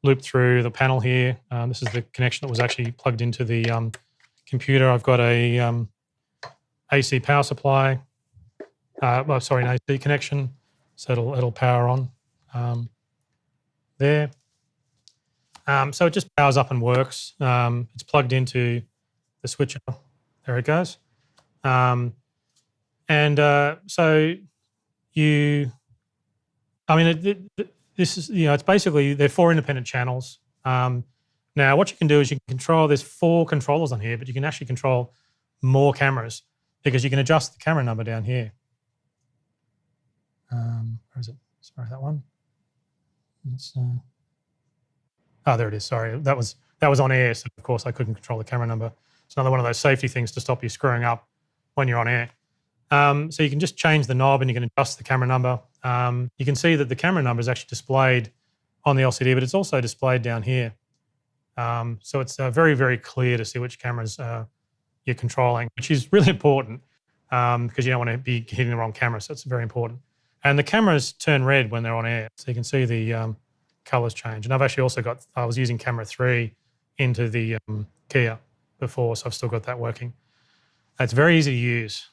looped through the panel here. This is the connection that was actually plugged into the computer. I've got a AC power supply. An AC connection, so it'll power on there. So it just powers up and works. It's plugged into the switcher. There it goes. So this is, it's basically, they're 4 independent channels. Now what you can do is you can control, there's 4 controllers on here, but you can actually control more cameras because you can adjust the camera number down here. Where is it? Sorry, that one. There it is. Sorry, that was on air, so of course I couldn't control the camera number. It's another one of those safety things to stop you screwing up when you're on air. So you can just change the knob and you can adjust the camera number. You can see that the camera number is actually displayed on the LCD, but it's also displayed down here. So it's very, very clear to see which cameras you're controlling, which is really important because you don't want to be hitting the wrong camera, so it's very important. And the cameras turn red when they're on air, so you can see the colors change. And I've actually also I was using camera 3 into the Kia before, so I've still got that working. It's very easy to use.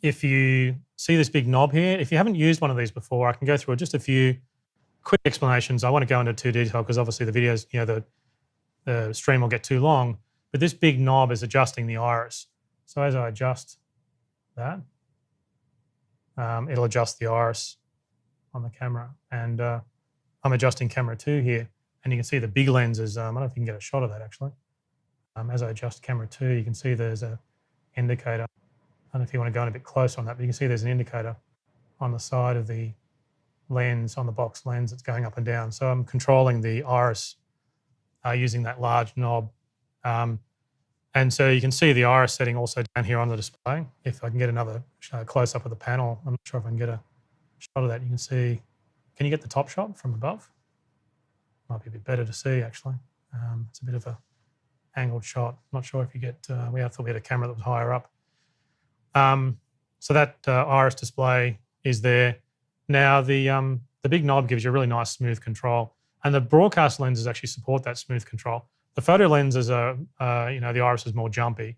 If you see this big knob here, if you haven't used one of these before, I can go through just a few quick explanations. I want to go into too detail because obviously the videos, the stream will get too long, but this big knob is adjusting the iris. So as I adjust that, it'll adjust the iris on the camera. And I'm adjusting camera 2 here, and you can see the big lenses. I don't know if you can get a shot of that actually. As I adjust camera 2, you can see there's a indicator. I don't know if you want to go in a bit closer on that, but you can see there's an indicator on the side of the lens, on the box lens that's going up and down. So I'm controlling the iris using that large knob. And so you can see the iris setting also down here on the display. If I can get another close-up of the panel, I'm not sure if I can get a shot of that. You can see, can you get the top shot from above? Might be a bit better to see actually. It's a bit of a angled shot. Not sure if you get, thought we had a camera that was higher up. So that iris display is there. Now the big knob gives you a really nice smooth control, and the broadcast lenses actually support that smooth control. The photo lenses are, the iris is more jumpy,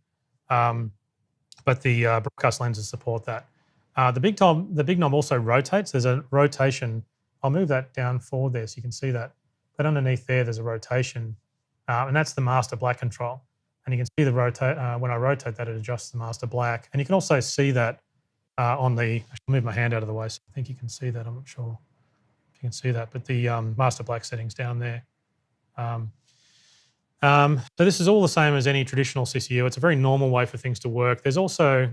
but the broadcast lenses support that. The big knob also rotates. There's a rotation. I'll move that down forward there so you can see that. But underneath there's a rotation, and that's the master black control. And you can see the rotate, when I rotate that, it adjusts the master black. And you can also see that on the, I should move my hand out of the way so I think you can see that. I'm not sure if you can see that, but the master black settings down there. So this is all the same as any traditional CCU. It's a very normal way for things to work. There's also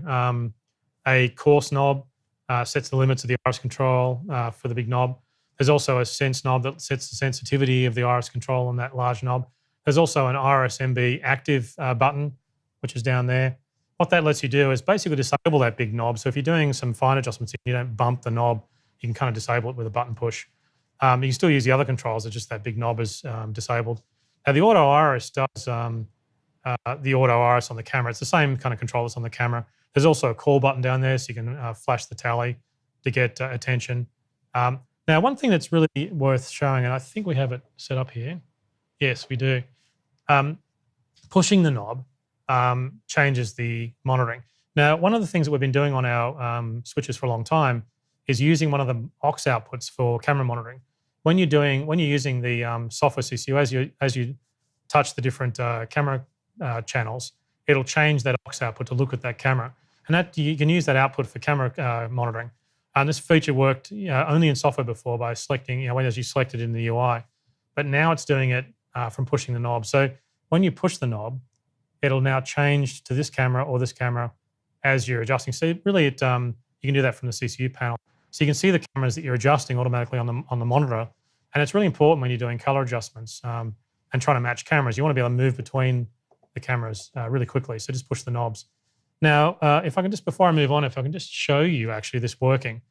a coarse knob, sets the limits of the iris control for the big knob. There's also a sense knob that sets the sensitivity of the iris control on that large knob. There's also an IRIS-MB active button, which is down there. What that lets you do is basically disable that big knob. So if you're doing some fine adjustments, you don't bump the knob, you can kind of disable it with a button push. You can still use the other controls, it's just that big knob is disabled. Now the auto iris does the auto iris on the camera. It's the same kind of control that's on the camera. There's also a call button down there, so you can flash the tally to get attention. Now, one thing that's really worth showing, and I think we have it set up here. Yes, we do. Pushing the knob changes the monitoring. Now, one of the things that we've been doing on our switches for a long time is using one of the aux outputs for camera monitoring. When you're using the software CCU, as you touch the different camera channels, it'll change that aux output to look at that camera, and that you can use that output for camera monitoring. And this feature worked only in software before by selecting, as you select it in the UI, but now it's doing it from pushing the knob. So when you push the knob, it'll now change to this camera or this camera as you're adjusting. So really, you can do that from the CCU panel. So you can see the cameras that you're adjusting automatically on the monitor, and it's really important when you're doing color adjustments and trying to match cameras. You want to be able to move between the cameras really quickly. So just push the knobs. Now, if I can just, before I move on, if I can just show you actually this working.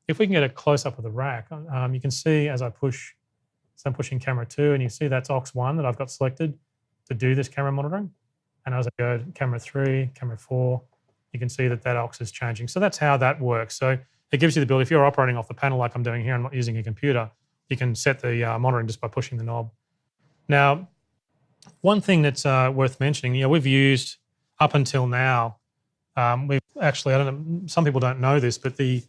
If we can get a close up of the rack, you can see as I push, so I'm pushing camera 2, and you see that's aux 1 that I've got selected to do this camera monitoring. And as I go to camera 3, camera 4, you can see that aux is changing. So that's how that works. So it gives you the ability, if you're operating off the panel like I'm doing here and not using a computer, you can set the monitoring just by pushing the knob. Now, one thing that's worth mentioning, we've used up until now, we've actually, I don't know, some people don't know this, but the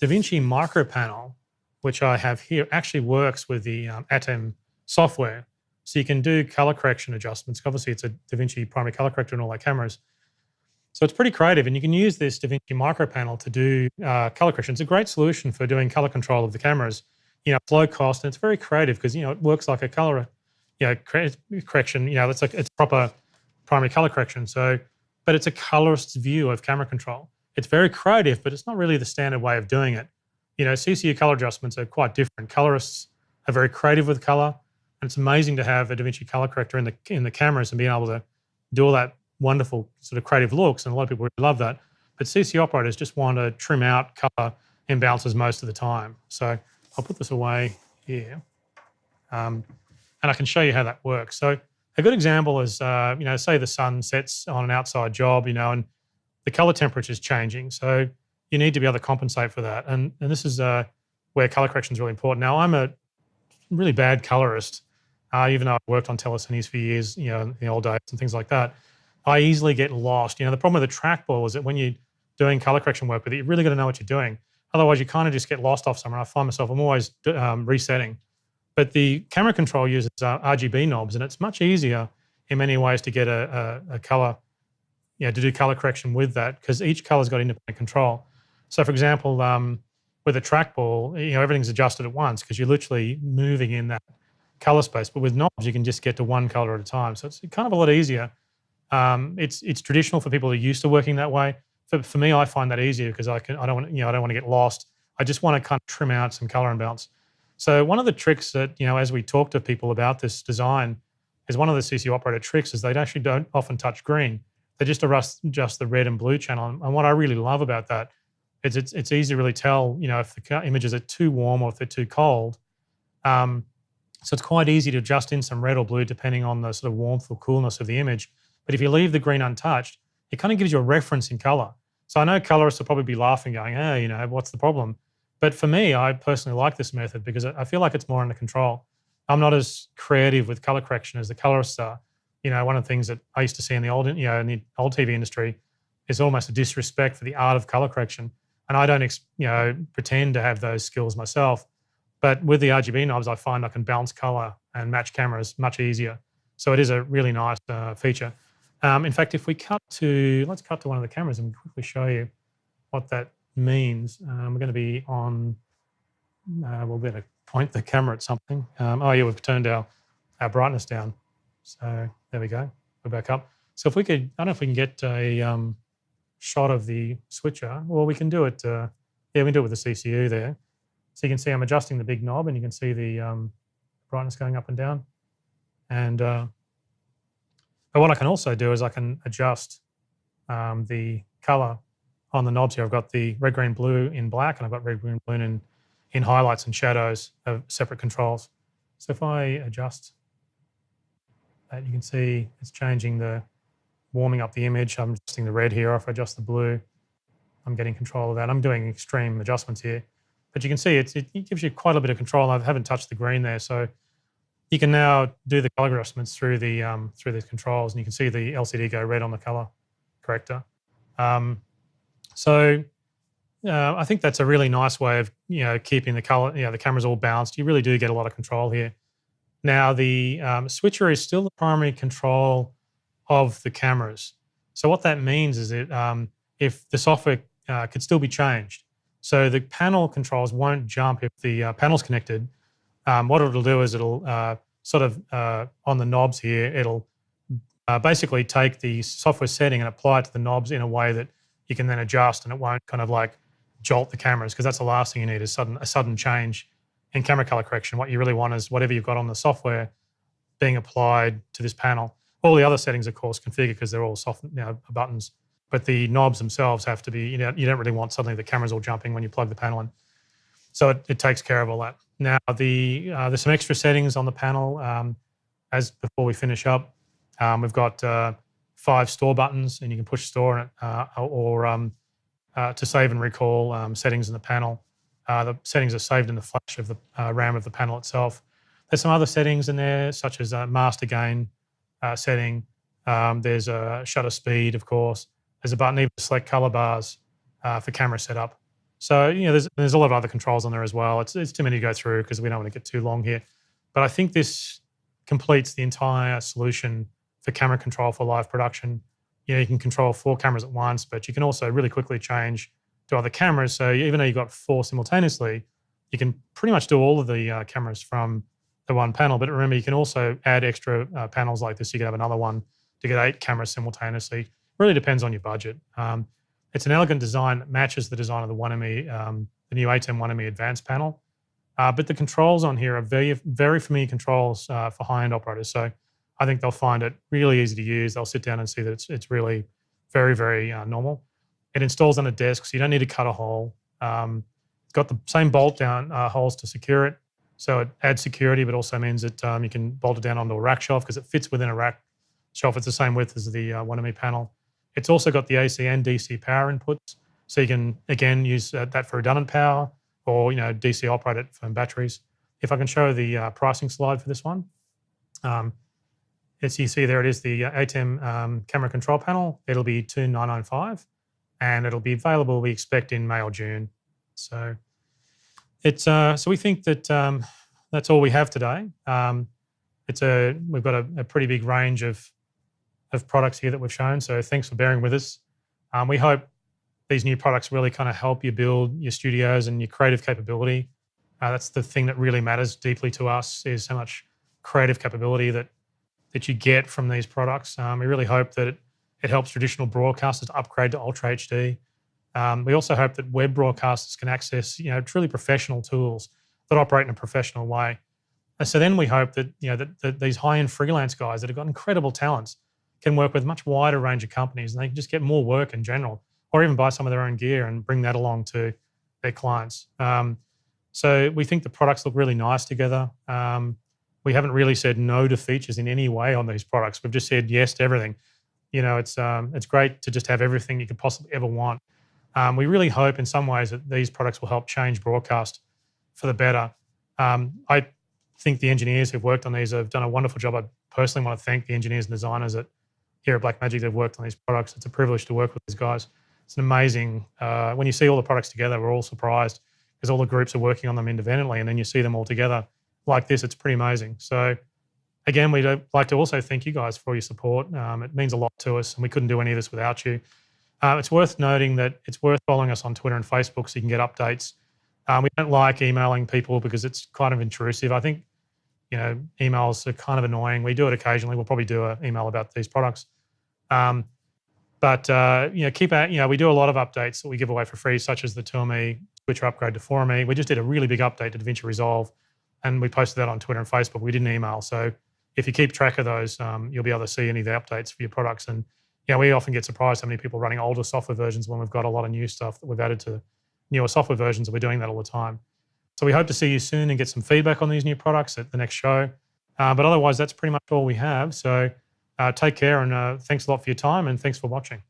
DaVinci Micro Panel, which I have here, actually works with the ATEM software. So you can do color correction adjustments. Obviously, it's a DaVinci primary color corrector in all our cameras. So it's pretty creative, and you can use this DaVinci Micro Panel to do color correction. It's a great solution for doing color control of the cameras. It's low cost, and it's very creative because, it works like a color correction. It's proper primary color correction. So, but it's a colorist's view of camera control. It's very creative, but it's not really the standard way of doing it. CCU color adjustments are quite different. Colorists are very creative with color, and it's amazing to have a DaVinci color corrector in the cameras and being able to do all that wonderful sort of creative looks, and a lot of people really love that. But CCU operators just want to trim out color imbalances most of the time. So I'll put this away here, and I can show you how that works. So a good example is, say the sun sets on an outside job, and the color temperature is changing. So you need to be able to compensate for that. And this is where color correction is really important. Now, I'm a really bad colorist, even though I've worked on telecines for years, in the old days and things like that. I easily get lost. The problem with the trackball is that when you're doing color correction work with it, you really got to know what you're doing. Otherwise, you kind of just get lost off somewhere. I find myself, I'm always resetting. But the camera control uses RGB knobs, and it's much easier in many ways to get a color, to do color correction with that, because each color's got independent control. So, for example, with a trackball, everything's adjusted at once because you're literally moving in that color space. But with knobs, you can just get to one color at a time. So it's kind of a lot easier. It's traditional for people who are used to working that way. For me, I find that easier because I don't want to get lost. I just want to kind of trim out some color imbalance. So one of the tricks that, as we talk to people about this design, is one of the CCU operator tricks is they actually don't often touch green. They just adjust the red and blue channel. And what I really love about that is it's easy to really tell, if the images are too warm or if they're too cold. So it's quite easy to adjust in some red or blue depending on the sort of warmth or coolness of the image. But if you leave the green untouched, it kind of gives you a reference in color. So I know colorists will probably be laughing, going, hey, what's the problem? But for me, I personally like this method because I feel like it's more under control. I'm not as creative with color correction as the colorists are. One of the things that I used to see in the old TV industry is almost a disrespect for the art of color correction. And I don't, pretend to have those skills myself. But with the RGB knobs, I find I can balance color and match cameras much easier. So it is a really nice feature. In fact, if we let's cut to one of the cameras and quickly show you what that means. We're going to be on, we'll better point the camera at something. Oh yeah, we've turned our brightness down. So there we go, we're back up. So if we could, I don't know if we can get a shot of the switcher, well, we can do it, yeah, we can do it with the CCU there. So you can see I'm adjusting the big knob and you can see the brightness going up and down. And but what I can also do is I can adjust the color on the knobs here. I've got the red, green, blue in black, and I've got red, green, blue in highlights and shadows of separate controls. So if I adjust that, you can see it's changing warming up the image. I'm adjusting the red here. If I adjust the blue, I'm getting control of that. I'm doing extreme adjustments here. But you can see it gives you quite a bit of control. I haven't touched the green there, so you can now do the color adjustments through these controls, and you can see the LCD go red on the color corrector. So I think that's a really nice way of keeping the color. The camera's all balanced. You really do get a lot of control here. Now the switcher is still the primary control of the cameras. So what that means is that if the software could still be changed, so the panel controls won't jump if the panel's connected. What it'll do is it'll sort of on the knobs here, it'll basically take the software setting and apply it to the knobs in a way that you can then adjust, and it won't kind of like jolt the cameras, because that's the last thing you need is a sudden change in camera color correction. What you really want is whatever you've got on the software being applied to this panel. All the other settings, of course, configure because they're all soft buttons, but the knobs themselves have to be, you don't really want suddenly the camera's all jumping when you plug the panel in. So it takes care of all that. Now, there's some extra settings on the panel. As before we finish up, we've got 5 store buttons, and you can push store in it or to save and recall settings in the panel. The settings are saved in the flash of the RAM of the panel itself. There's some other settings in there, such as a master gain setting. There's a shutter speed, of course. There's a button even to select color bars for camera setup. So there's a lot of other controls on there as well. It's too many to go through because we don't want to get too long here. But I think this completes the entire solution for camera control for live production. You can control 4 cameras at once, but you can also really quickly change to other cameras. So even though you've got 4 simultaneously, you can pretty much do all of the cameras from the one panel. But remember, you can also add extra panels like this. You can have another one to get 8 cameras simultaneously. Really depends on your budget. It's an elegant design that matches the design of the 1ME, the new ATEM 1ME Advanced panel. But the controls on here are very, very familiar controls for high-end operators. So I think they'll find it really easy to use. They'll sit down and see that it's really very, very normal. It installs on a desk, so you don't need to cut a hole. It's got the same bolt down holes to secure it. So it adds security, but also means that you can bolt it down onto a rack shelf because it fits within a rack shelf. It's the same width as the 1ME panel. It's also got the AC and DC power inputs. So you can, again, use that for redundant power or, DC operate it from batteries. If I can show the pricing slide for this one. As you see there, it is the ATEM camera control panel. It'll be $2,995, and it'll be available, we expect, in May or June. So so we think that that's all we have today. We've got a pretty big range of products here that we've shown. So thanks for bearing with us. We hope these new products really kind of help you build your studios and your creative capability. That's the thing that really matters deeply to us, is how much creative capability that you get from these products. We really hope that it helps traditional broadcasters upgrade to Ultra HD. We also hope that web broadcasters can access, truly professional tools that operate in a professional way. And so then we hope that, that these high-end freelance guys that have got incredible talents can work with a much wider range of companies, and they can just get more work in general, or even buy some of their own gear and bring that along to their clients. So we think the products look really nice together. We haven't really said no to features in any way on these products. We've just said yes to everything. It's great to just have everything you could possibly ever want. We really hope in some ways that these products will help change broadcast for the better. I think the engineers who've worked on these have done a wonderful job. I personally want to thank the engineers and designers here at Blackmagic that have worked on these products. It's a privilege to work with these guys. It's an amazing, when you see all the products together, we're all surprised because all the groups are working on them independently, and then you see them all together like this. It's pretty amazing. So again, we'd like to also thank you guys for your support. It means a lot to us, and we couldn't do any of this without you. It's worth noting that it's worth following us on Twitter and Facebook so you can get updates. We don't like emailing people because it's kind of intrusive. I think, emails are kind of annoying. We do it occasionally. We'll probably do an email about these products. But keep at, we do a lot of updates that we give away for free, such as the TourMe switcher upgrade to ForMe. We just did a really big update to DaVinci Resolve, and we posted that on Twitter and Facebook. We didn't email. So if you keep track of those, you'll be able to see any of the updates for your products. And we often get surprised how many people running older software versions when we've got a lot of new stuff that we've added to newer software versions, and we're doing that all the time. So we hope to see you soon and get some feedback on these new products at the next show. But otherwise, that's pretty much all we have. So take care, and thanks a lot for your time, and thanks for watching.